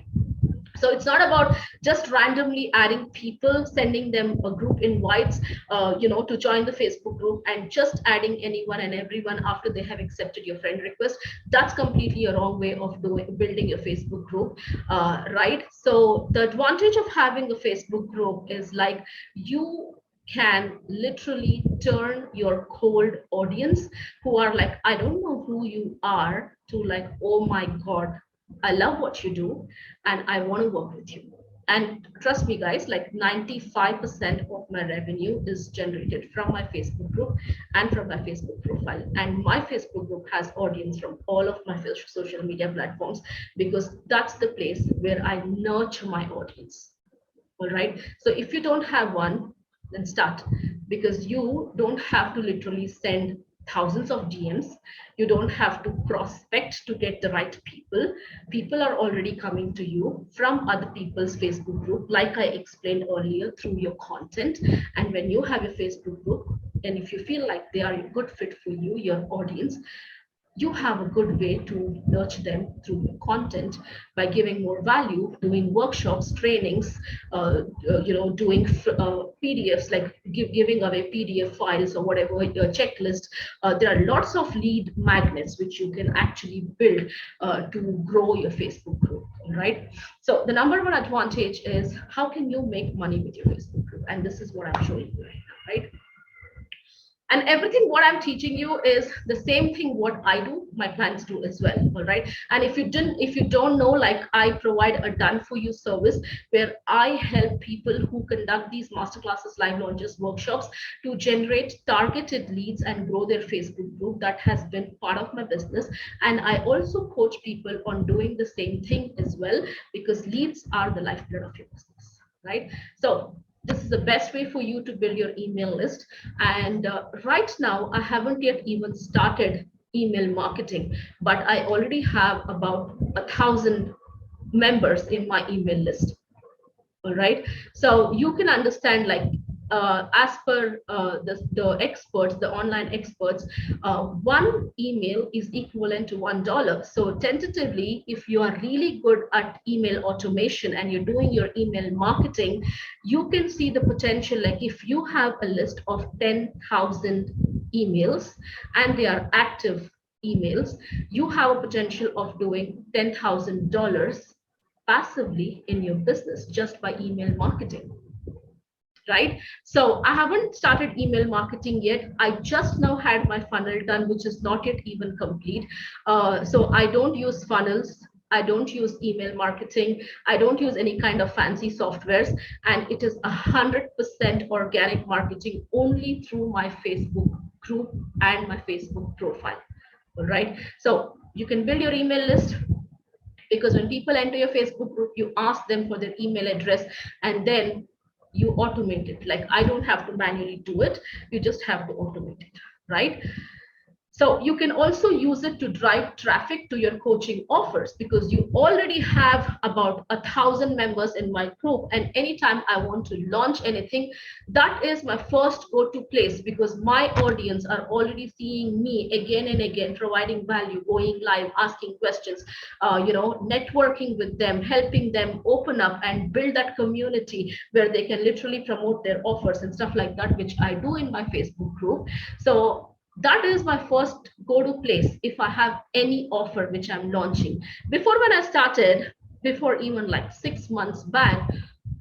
So it's not about just randomly adding people, sending them a group invites, to join the Facebook group, and just adding anyone and everyone after they have accepted your friend request. That's completely a wrong way of building your Facebook group, right? So the advantage of having a Facebook group is like you can literally turn your cold audience, who are like, I don't know who you are, to like, oh my God, I love what you do and I want to work with you. And trust me, guys, like 95% of my revenue is generated from my Facebook group and from my Facebook profile. And my Facebook group has audience from all of my social media platforms, because that's the place where I nurture my audience. All right. So if you don't have one, then start, because you don't have to literally send thousands of DMs. You don't have to prospect to get the right people. People are already coming to you from other people's Facebook group, like I explained earlier, through your content. And when you have a Facebook group, and if you feel like they are a good fit for you, your audience, you have a good way to nurture them through your content by giving more value, doing workshops, trainings, doing PDFs, like giving away PDF files or whatever, your checklist. There are lots of lead magnets which you can actually build to grow your Facebook group, right? So the number one advantage is, how can you make money with your Facebook group? And this is what I'm showing you right now, right? And everything what I'm teaching you is the same thing what I do, my clients do as well. All right. And if you don't know, like, I provide a done for you service where I help people who conduct these masterclasses, live launches, workshops, to generate targeted leads and grow their Facebook group. That has been part of my business. And I also coach people on doing the same thing as well, because leads are the lifeblood of your business, right? So this is the best way for you to build your email list. And right now, I haven't yet even started email marketing, but I already have about 1,000 members in my email list. All right. So you can understand, like, as per the experts, the online experts, one email is equivalent to $1. So tentatively, if you are really good at email automation and you're doing your email marketing, you can see the potential. Like, if you have a list of 10,000 emails and they are active emails, you have a potential of doing $10,000 passively in your business just by email marketing, right? So I haven't started email marketing yet. I just now had my funnel done, which is not yet even complete. So I don't use funnels, I don't use email marketing, I don't use any kind of fancy softwares, and it is 100% organic marketing only through my Facebook group and my Facebook profile. All right. So you can build your email list, because when people enter your Facebook group, you ask them for their email address, and then you automate it. Like, I don't have to manually do it, you just have to automate it, right? So you can also use it to drive traffic to your coaching offers, because you already have about 1,000 members in my group. And anytime I want to launch anything, that is my first go-to place, because my audience are already seeing me again and again, providing value, going live, asking questions, networking with them, helping them open up and build that community where they can literally promote their offers and stuff like that, which I do in my Facebook group. So that is my first go-to place if I have any offer which I'm launching. Before, when I started, before, even like 6 months back,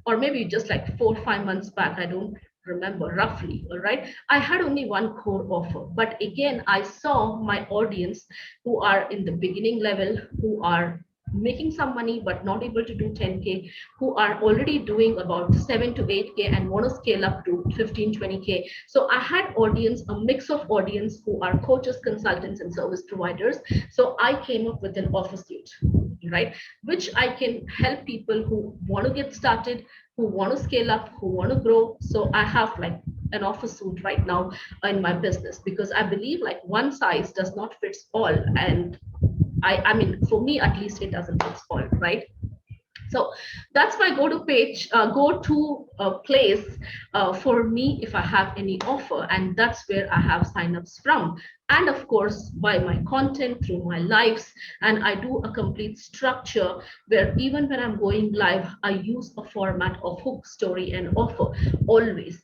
or maybe just like 4 or 5 months back, I don't remember roughly, all right, I had only one core offer. But again, I saw my audience who are in the beginning level, who are making some money but not able to do 10K, who are already doing about 7 to 8K and want to scale up to 15, 20K. So I had audience, a mix of audience who are coaches, consultants, and service providers. So I came up with an offer suite, right, which I can help people who want to get started, who want to scale up, who want to grow. So I have like an offer suite right now in my business, because I believe like one size does not fits all. And I mean, for me at least, it doesn't fit all, right? So that's my go-to page, go-to place for me if I have any offer, and that's where I have signups from. And of course, by my content through my lives, and I do a complete structure where even when I'm going live, I use a format of hook, story, and offer always.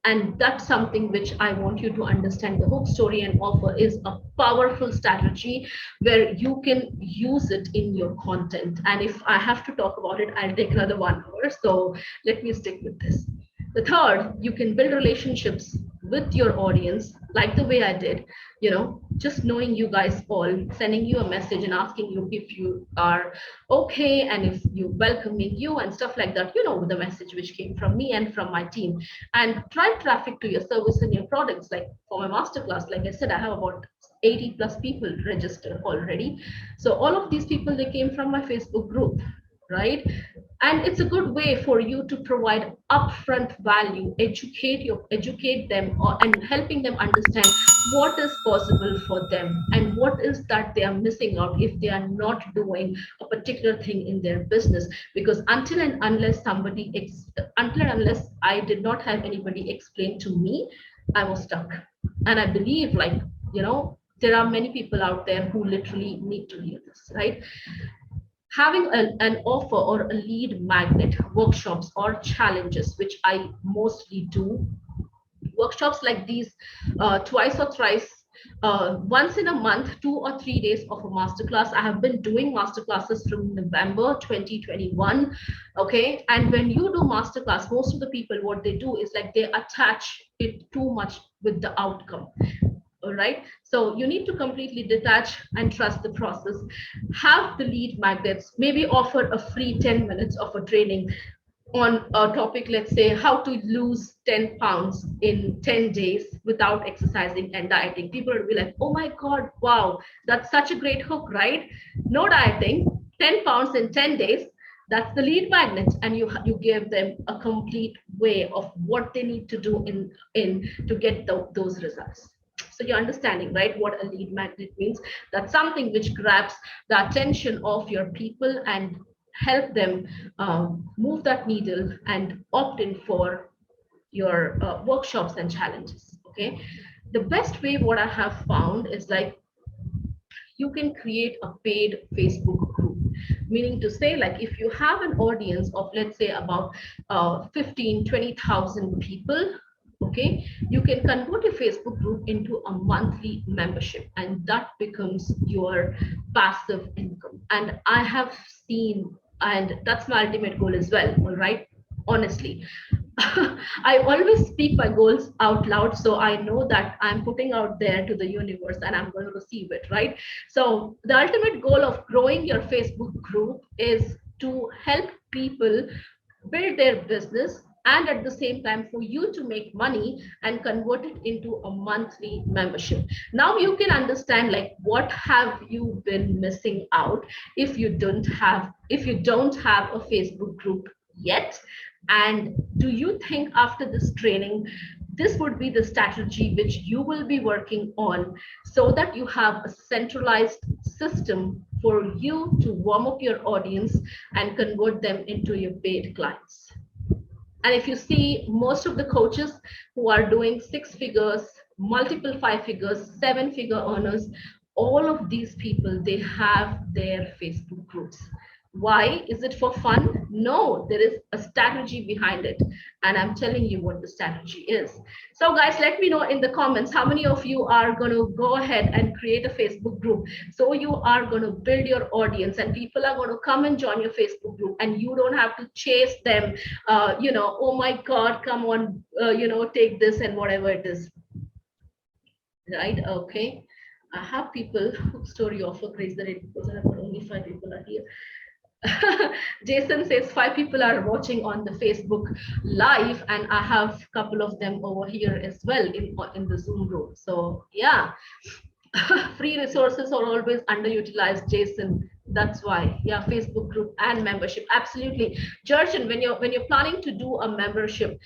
And that's something which I want you to understand. The hook, story, and offer is a powerful strategy where you can use it in your content. And if I have to talk about it, I'll take another 1 hour. So let me stick with this. The third, you can build relationships with your audience, like the way I did, just knowing you guys all, sending you a message and asking you if you are okay and if you welcoming you and stuff like that, the message which came from me and from my team. And drive traffic to your service and your products. Like for my masterclass, like I said, I have about 80 plus people registered already. So all of these people, they came from my Facebook group, right? And it's a good way for you to provide upfront value, educate them, and helping them understand what is possible for them and what is that they are missing out if they are not doing a particular thing in their business. Because until and unless I did not have anybody explain to me, I was stuck. And I believe, like, there are many people out there who literally need to hear this, right? Having an offer or a lead magnet, workshops or challenges, which I mostly do. Workshops like these, twice or thrice, once in a month, 2 or 3 days of a masterclass. I have been doing masterclasses from November 2021. Okay. And when you do masterclass, most of the people, what they do is like they attach it too much with the outcome. All right. So you need to completely detach and trust the process. Have the lead magnets, maybe offer a free 10 minutes of a training on a topic, let's say how to lose 10 pounds in 10 days without exercising and dieting. People will be like, oh my God, wow, that's such a great hook, right? No dieting, 10 pounds in 10 days. That's the lead magnet, and you give them a complete way of what they need to do in to get those results. So you're understanding, right, what a lead magnet means. That's something which grabs the attention of your people and help them move that needle and opt in for your workshops and challenges. Okay. The best way, what I have found, is like you can create a paid Facebook group. Meaning to say, like, if you have an audience of, let's say, about 15, 20,000 people, okay, you can convert a Facebook group into a monthly membership, and that becomes your passive income. And I have seen, and that's my ultimate goal as well, all right, honestly. I always speak my goals out loud, so I know that I'm putting out there to the universe and I'm going to receive it, right? So the ultimate goal of growing your Facebook group is to help people build their business, and at the same time for you to make money and convert it into a monthly membership. Now you can understand, like, what have you been missing out if you don't have a Facebook group yet. And do you think after this training, this would be the strategy which you will be working on, so that you have a centralized system for you to warm up your audience and convert them into your paid clients? And if you see, most of the coaches who are doing 6 figures, multiple 5 figures, 7 figure earners, all of these people, they have their Facebook groups. Why? Is it for fun? No, there is a strategy behind it. And I'm telling you what the strategy is. So, guys, let me know in the comments how many of you are going to go ahead and create a Facebook group. So, you are going to build your audience, and people are going to come and join your Facebook group, and you don't have to chase them, oh my God, come on, take this and whatever it is. Right? Okay. I have people who story offer crazy that it because only 5 people are here. Jason says 5 people are watching on the Facebook live, and I have a couple of them over here as well in the Zoom group. So yeah, free resources are always underutilized, Jason. That's why, yeah, Facebook group and membership, absolutely. Jurgen, when you're planning to do a membership,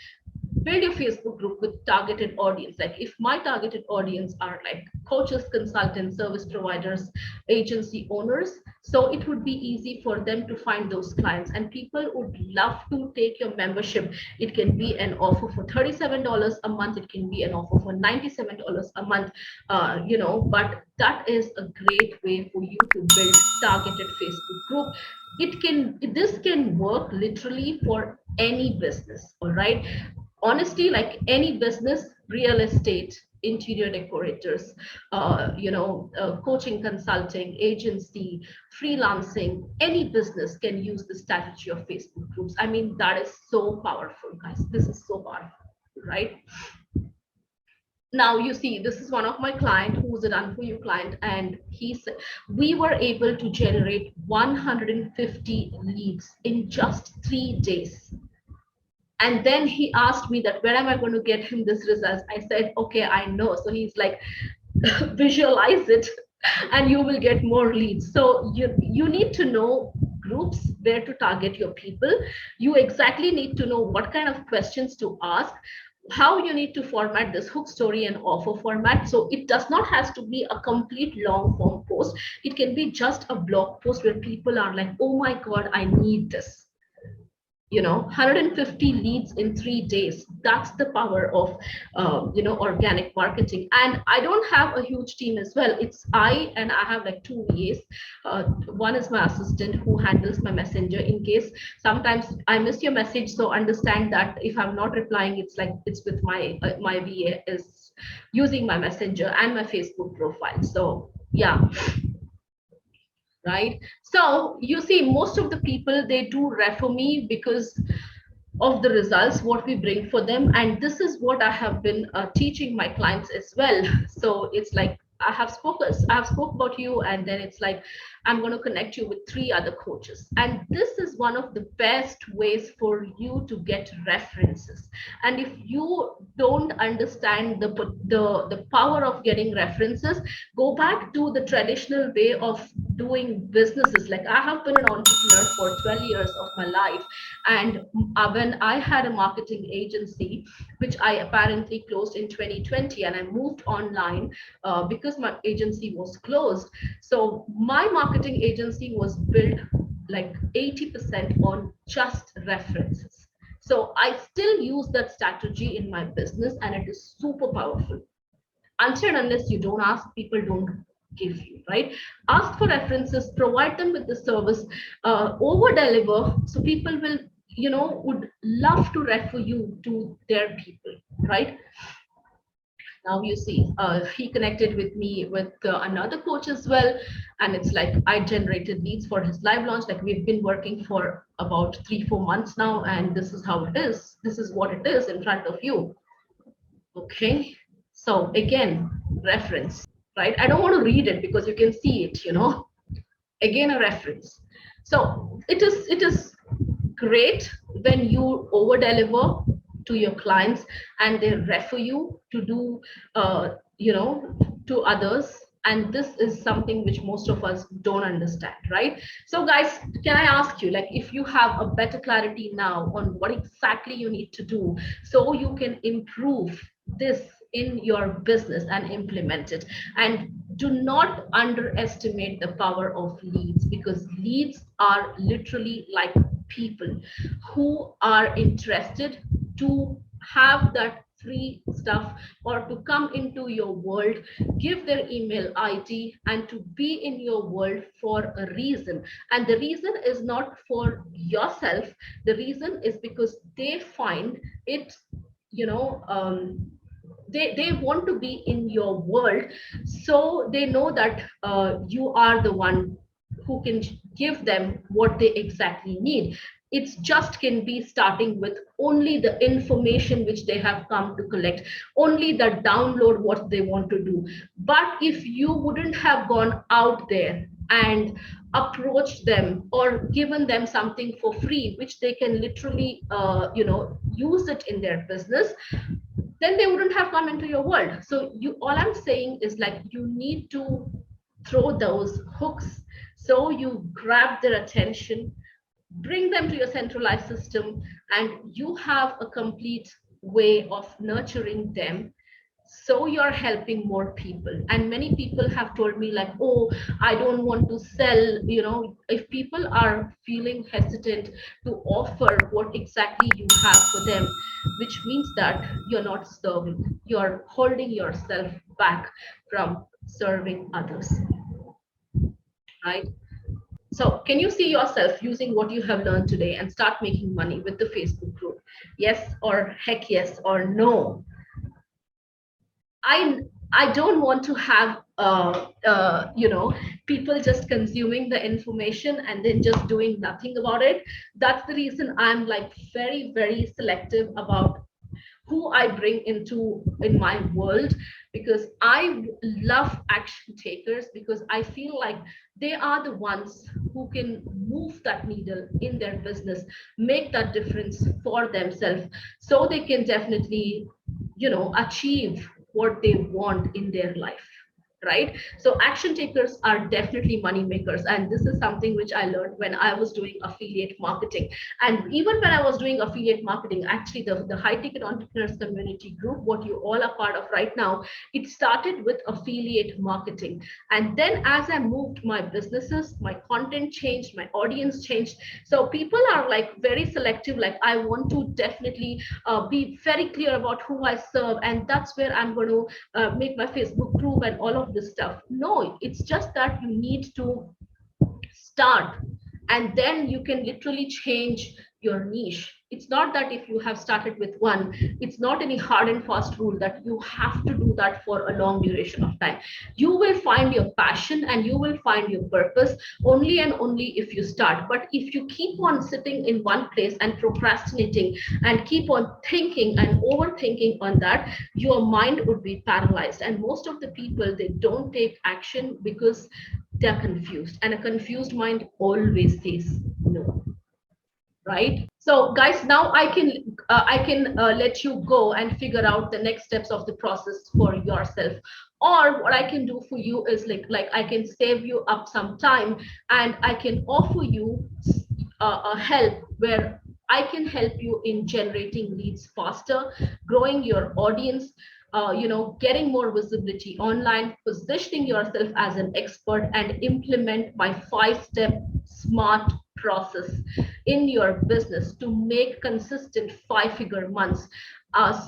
build your Facebook group with targeted audience. Like if my targeted audience are like coaches, consultants, service providers, agency owners, so it would be easy for them to find those clients, and people would love to take your membership. It can be an offer for $37 a month. It can be an offer for $97 a month, but that is a great way for you to build targeted Facebook group. This can work literally for any business, all right? Honestly, like any business, real estate, interior decorators, coaching, consulting, agency, freelancing, any business can use the strategy of Facebook groups. I mean, that is so powerful, guys. This is so powerful, right? Now you see, this is one of my client who's a done for you client, and he said we were able to generate 150 leads in just 3 days. And then he asked me that where am I going to get him this results? I said, okay, I know. So he's like, visualize it and you will get more leads. So you need to know groups, where to target your people. You exactly need to know what kind of questions to ask, how you need to format this hook, story, and offer format. So it does not have to be a complete long form post. It can be just a blog post where people are like, oh my God, I need this. 150 leads in 3 days. That's the power of organic marketing. And I don't have a huge team as well. It's I have like 2 VAs. One is my assistant who handles my messenger in case sometimes I miss your message. So understand that if I'm not replying, it's like it's with my VA is using my messenger and my Facebook profile. So yeah, right? So you see, most of the people, they do refer me because of the results what we bring for them, and this is what I have been teaching my clients as well. So it's like I have spoke about you, and then it's like I'm going to connect you with 3 other coaches, and this is one of the best ways for you to get references. And if you don't understand the power of getting references, go back to the traditional way of doing businesses. Like I have been an entrepreneur for 12 years of my life, and when I had a marketing agency, which I apparently closed in 2020, and I moved online because my agency was closed. So my marketing agency was built like 80% on just references. So I still use that strategy in my business, and it is super powerful. Until and unless you don't ask, people don't give you, right? Ask for references, provide them with the service, over deliver, so people will would love to refer you to their people, right? Now you see, he connected with me with another coach as well, and it's like I generated leads for his live launch. Like we've been working for about 3-4 months now, and this is how it is. This is what it is in front of you. Okay, so again, reference, right? I don't want to read it because you can see it, again, a reference. So it is great when you over deliver to your clients and they refer you to do to others, and this is something which most of us don't understand, right? So guys, can I ask you, like, if you have a better clarity now on what exactly you need to do so you can improve this in your business and implement it. And do not underestimate the power of leads, because leads are literally like people who are interested to have that free stuff or to come into your world, give their email ID, and to be in your world for a reason. And the reason is not for yourself, the reason is because they find it, you know, they want to be in your world, so they know that you are the one who can give them what they exactly need. It's just can be starting with only the information which they have come to collect, only the download what they want to do. But if you wouldn't have gone out there and approached them or given them something for free which they can literally use it in their business, then they wouldn't have come into your world. So you, all I'm saying is like you need to throw those hooks, so you grab their attention, bring them to your centralized system, and you have a complete way of nurturing them, so you're helping more people. And many people have told me like, oh, I don't want to sell. If people are feeling hesitant to offer what exactly you have for them, which means that you're not serving, you're holding yourself back from serving others, right? So can you see yourself using what you have learned today and start making money with the Facebook group? Yes, or heck yes, or no? I don't want to have people just consuming the information and then just doing nothing about it. That's the reason I'm like very, very selective about who I bring in my world, because I love action takers, because I feel like they are the ones who can move that needle in their business, make that difference for themselves, so they can definitely achieve what they want in their life, right? So action takers are definitely money makers, and this is something which I learned when I was doing affiliate marketing. And even when I was doing affiliate marketing, actually the high ticket entrepreneurs community group, what you all are part of right now, it started with affiliate marketing. And then as I moved my businesses, my content changed, my audience changed. So people are like very selective, like I want to definitely be very clear about who I serve, and that's where I'm going to make my Facebook group and all of this stuff. No, it's just that you need to start, and then you can literally change your niche. It's not that if you have started with one, it's not any hard and fast rule that you have to do that for a long duration of time. You will find your passion and you will find your purpose only and only if you start. But if you keep on sitting in one place and procrastinating and keep on thinking and overthinking on that, your mind would be paralyzed. And most of the people, they don't take action because they're confused, and a confused mind always says no, right? So guys, now I can let you go and figure out the next steps of the process for yourself. Or what I can do for you is like I can save you up some time, and I can offer you a help where I can help you in generating leads faster, growing your audience, getting more visibility online, positioning yourself as an expert, and implement my 5-step SMART process in your business to make consistent 5-figure months,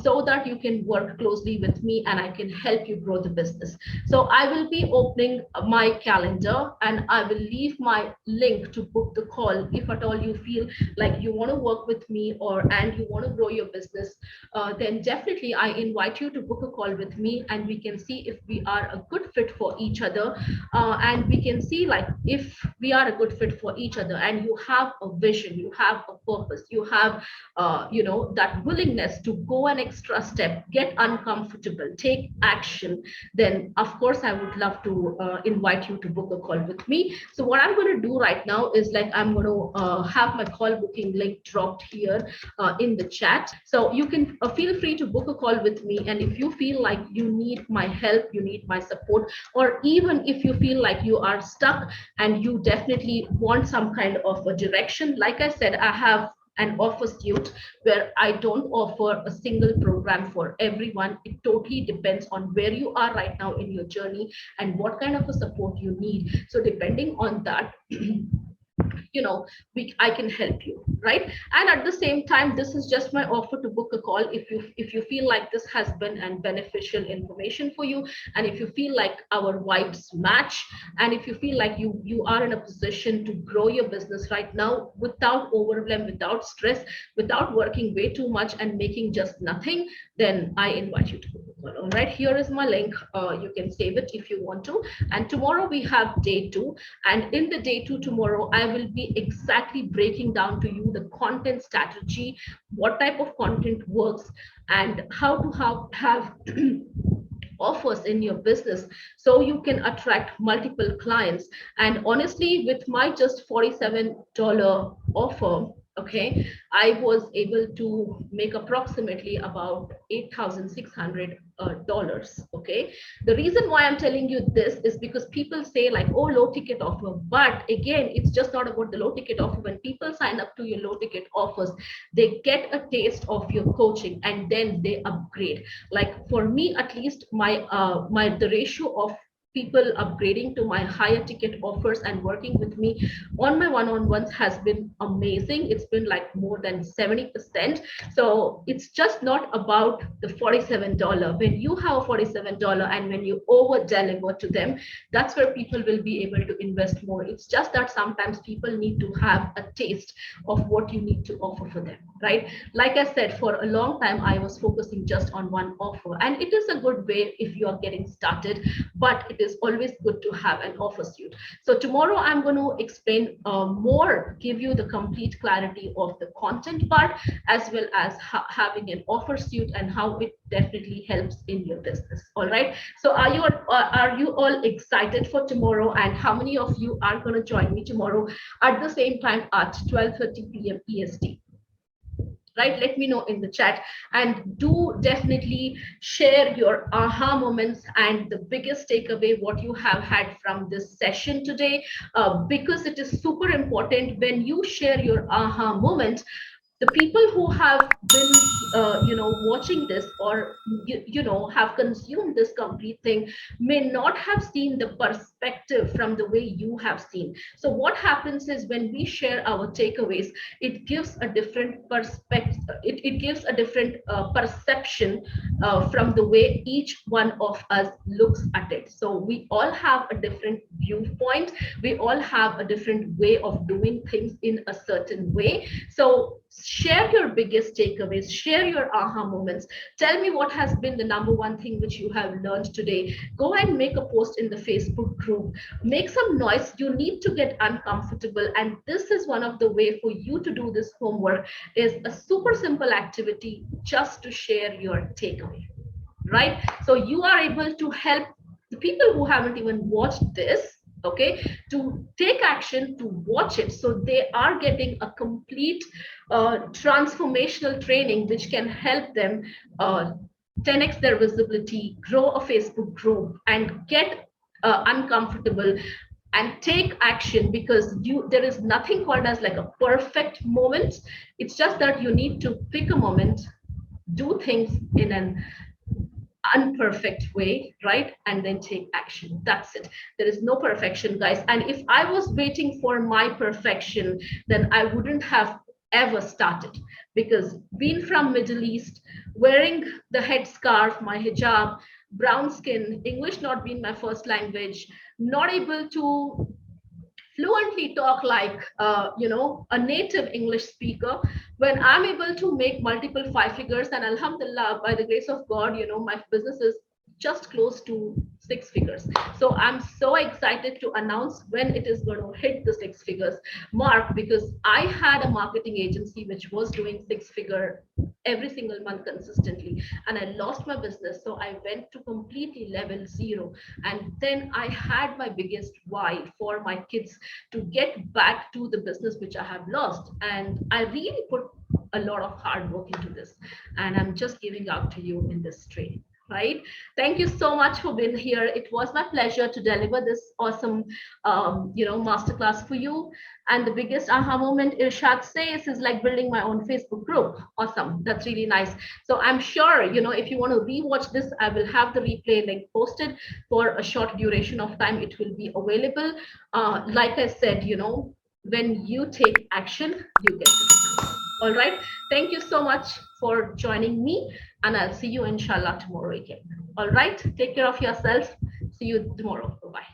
so that you can work closely with me and I can help you grow the business. So I will be opening my calendar and I will leave my link to book the call. If at all you feel like you want to work with me and you want to grow your business, then definitely I invite you to book a call with me, and we can see if we are a good fit for each other, and we can see like if we are a good fit for each other, and you have a vision, you have a purpose, you have that willingness to go an extra step, get uncomfortable, take action, then of course I would love to invite you to book a call with me. So what I'm going to do right now is like I'm going to have my call booking link dropped here in the chat. So you can feel free to book a call with me, and if you feel like you need my help, you need my support, or even if you feel like you are stuck and you definitely want some kind of a direction, like I said, I have an offer suite where I don't offer a single program for everyone. It totally depends on where you are right now in your journey and what kind of a support you need. So depending on that, I can help you, right? And at the same time, this is just my offer to book a call if you feel like this has been an beneficial information for you, and if you feel like our vibes match, and if you feel like you are in a position to grow your business right now without overwhelm, without stress, without working way too much and making just nothing, then I invite you to book a call. All right, here is my link. You can save it if you want to. And tomorrow we have day 2, and in the day 2 tomorrow, I will be exactly breaking down to you the content strategy, what type of content works, and how to have offers in your business so you can attract multiple clients. And honestly, with my just $47 offer, okay, I was able to make approximately about $8,600. Okay, the reason why I'm telling you this is because people say like, oh, low ticket offer, but again, it's just not about the low ticket offer. When people sign up to your low ticket offers, they get a taste of your coaching and then they upgrade. Like for me at least, my the ratio of people upgrading to my higher ticket offers and working with me on my one-on-ones has been amazing. It's been like more than 70%. So it's just not about the $47. When you have $47 and when you over deliver to them, that's where people will be able to invest more. It's just that sometimes people need to have a taste of what you need to offer for them, right? Like I said, for a long time I was focusing just on one offer, and it is a good way if you are getting started, but it is always good to have an offer suite. So tomorrow I'm going to explain more, give you the complete clarity of the content part, as well as having an offer suite and how it definitely helps in your business. All right, so are you all excited for tomorrow, and how many of you are going to join me tomorrow at the same time at 12:30 p.m. EST? Right, let me know in the chat, and do definitely share your aha moments and the biggest takeaway what you have had from this session today, because it is super important. When you share your aha moment, the people who have been watching this, or have consumed this complete thing, may not have seen the perspective from the way you have seen. So what happens is, when we share our takeaways, it gives a different perspective, it gives a different perception from the way each one of us looks at it. So we all have a different viewpoint, we all have a different way of doing things in a certain way. So share your biggest takeaways, share your aha moments. Tell me what has been the number one thing which you have learned today. Go and make a post in the Facebook group, make some noise. You need to get uncomfortable, and this is one of the way for you to do this homework, is a super simple activity, just to share your takeaway, right? So you are able to help the people who haven't even watched this, okay, to take action, to watch it, so they are getting a complete transformational training which can help them 10x their visibility, grow a Facebook group, and get uncomfortable and take action. Because there is nothing called as like a perfect moment. It's just that you need to pick a moment, do things in an unperfect way, right? And then take action. That's it. There is no perfection, guys. And if I was waiting for my perfection, then I wouldn't have ever started. Because being from Middle East, wearing the headscarf, my hijab, brown skin, English not being my first language, not able to fluently talk like a native English speaker, when I'm able to make multiple five figures, and alhamdulillah, by the grace of God, my business is just close to six figures. So I'm so excited to announce when it is going to hit the six figures mark, because I had a marketing agency which was doing six figure every single month consistently, and I lost my business. So I went to completely level zero, and then I had my biggest why for my kids to get back to the business which I have lost. And I really put a lot of hard work into this, and I'm just giving out to you in this training. Right? Thank you so much for being here. It was my pleasure to deliver this awesome, masterclass for you. And the biggest aha moment, Irshad says, is like building my own Facebook group. Awesome. That's really nice. So I'm sure, if you want to rewatch this, I will have the replay link posted for a short duration of time. It will be available. Like I said, When you take action, you get results. All right. Thank you so much for joining me, and I'll see you inshallah tomorrow again. All right. Take care of yourself. See you tomorrow. Bye bye.